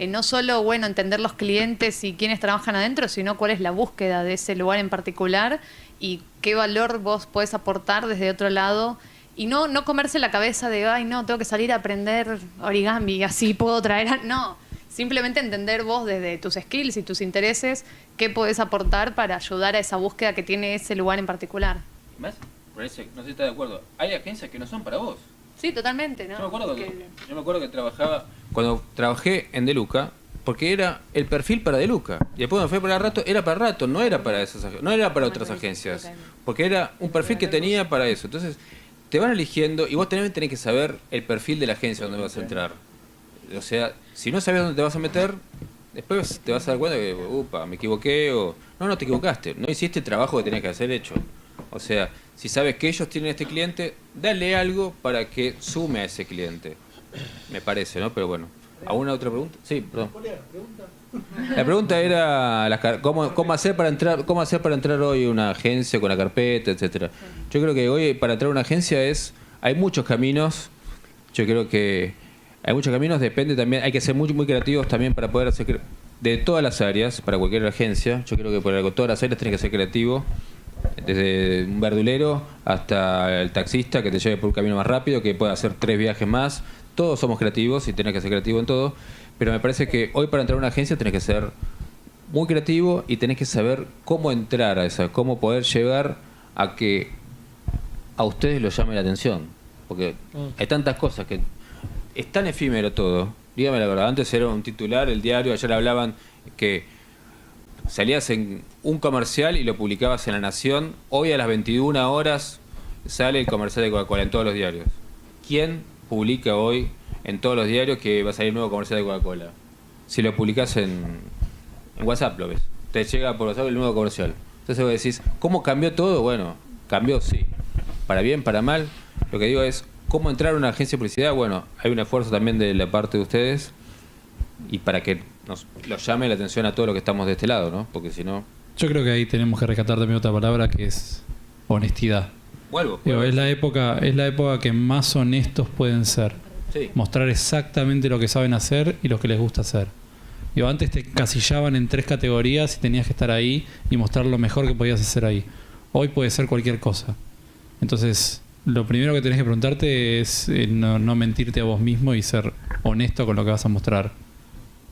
no solo, bueno, entender los clientes y quiénes trabajan adentro, sino cuál es la búsqueda de ese lugar en particular y qué valor vos podés aportar desde otro lado. Y no comerse la cabeza de, ay, no, tengo que salir a aprender origami, así puedo traer... No, simplemente entender vos desde tus skills y tus intereses qué podés aportar para ayudar a esa búsqueda que tiene ese lugar en particular. Y más, por eso, no sé si estás de acuerdo, hay agencias que no son para vos. Sí, totalmente, ¿no? Yo me acuerdo que trabajaba, cuando trabajé en Deluca, porque era el perfil para Deluca. Y después cuando fue para Rato, era para Rato, no era para no era para otras agencias. Porque era un perfil que tenía para eso. Entonces, te van eligiendo y vos también tenés que saber el perfil de la agencia donde vas a entrar. O sea, si no sabes dónde te vas a meter, después te vas a dar cuenta que, upa, me equivoqué o... No te equivocaste, no hiciste el trabajo que tenías que hacer hecho. O sea, si sabes que ellos tienen este cliente, dale algo para que sume a ese cliente. Me parece, ¿no? Pero bueno. ¿Alguna otra pregunta? Sí, perdón. La pregunta era cómo hacer para entrar hoy a una agencia con la carpeta, etcétera. Yo creo que hoy para entrar a una agencia hay muchos caminos. Yo creo que hay muchos caminos, depende también, hay que ser muy creativos también para poder hacer de todas las áreas, para cualquier agencia. Yo creo que por todas las áreas tenés que ser creativo, desde un verdulero hasta el taxista que te lleve por un camino más rápido, que pueda hacer 3 viajes más. Todos somos creativos y tenés que ser creativo en todo, pero me parece que hoy para entrar a una agencia tenés que ser muy creativo y tenés que saber cómo entrar a esa, cómo poder llegar a que a ustedes los llame la atención, porque hay tantas cosas que es tan efímero todo. Dígame la verdad, antes era un titular, el diario, ayer hablaban que salías en un comercial y lo publicabas en La Nación, hoy a las 21 horas sale el comercial de Coca-Cola en todos los diarios. ¿Quién publica hoy en todos los diarios que va a salir un nuevo comercial de Coca-Cola? Si lo publicás en WhatsApp, lo ves. Te llega por WhatsApp el nuevo comercial. Entonces vos decís, ¿cómo cambió todo? Bueno, cambió, sí. Para bien, para mal. Lo que digo es, ¿cómo entrar a una agencia de publicidad? Bueno, hay un esfuerzo también de la parte de ustedes y para que nos llame la atención a todo lo que estamos de este lado, ¿no? Porque si no... Yo creo que ahí tenemos que rescatar también otra palabra que es honestidad. Vuelvo. Digo, es la época que más honestos pueden ser. Sí. Mostrar exactamente lo que saben hacer y lo que les gusta hacer. Digo, antes te encasillaban en 3 categorías y tenías que estar ahí y mostrar lo mejor que podías hacer ahí. Hoy puede ser cualquier cosa. Entonces, lo primero que tenés que preguntarte es no mentirte a vos mismo y ser honesto con lo que vas a mostrar.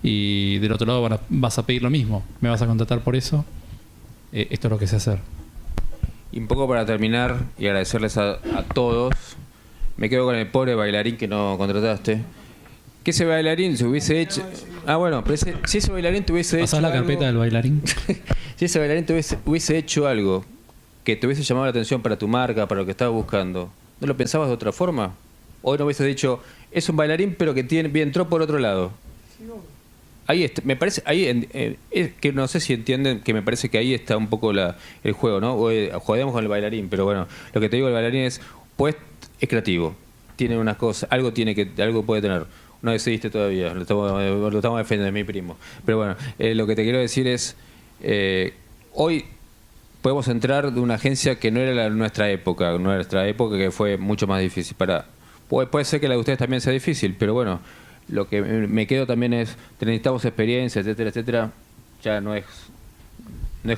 Y del otro lado vas a pedir lo mismo. ¿Me vas a contratar por eso? Esto es lo que sé hacer. Y un poco para terminar y agradecerles a todos, me quedo con el pobre bailarín que no contrataste. Que ese bailarín se hubiese hecho... Ah, bueno, pero si ese bailarín te hubiese hecho ¿pasás la carpeta del bailarín? Si ese bailarín te hubiese hecho algo que te hubiese llamado la atención para tu marca, para lo que estabas buscando, ¿no lo pensabas de otra forma? Hoy no hubiese dicho, es un bailarín pero que entró por otro lado. Ahí está, me parece, que no sé si entienden, que me parece que ahí está un poco el juego, ¿no? Jodemos con el bailarín, pero bueno, lo que te digo, el bailarín es creativo, tiene unas cosas, algo puede tener. No decidiste todavía, lo estamos defendiendo, es mi primo. Pero bueno, lo que te quiero decir es, hoy podemos entrar de una agencia que no era nuestra época que fue mucho más difícil. Puede ser que la de ustedes también sea difícil, pero bueno, lo que me quedo también es, necesitamos experiencia, etcétera, etcétera, ya no es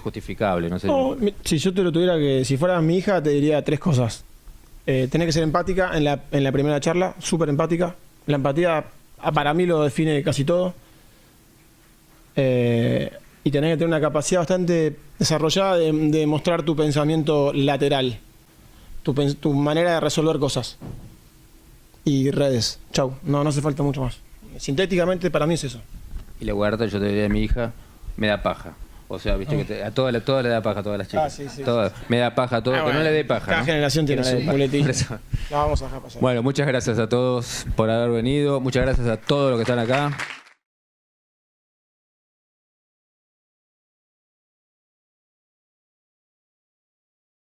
justificable. No sé. Si yo te lo tuviera que, si fuera mi hija, te diría 3 cosas. Tenés que ser empática en la primera charla, súper empática. La empatía para mí lo define casi todo. Y tenés que tener una capacidad bastante desarrollada de mostrar tu pensamiento lateral, tu manera de resolver cosas. Y redes, chau, no hace falta mucho más. Sintéticamente para mí es eso. Y la guarda, yo te diría a mi hija, me da paja. O sea, viste que a todas le da paja, a todas las chicas. Sí. Me da paja, todo, que no le dé paja. Cada generación tiene su boletín. La vamos a dejar pasar. Bueno, muchas gracias a todos por haber venido. Muchas gracias a todos los que están acá.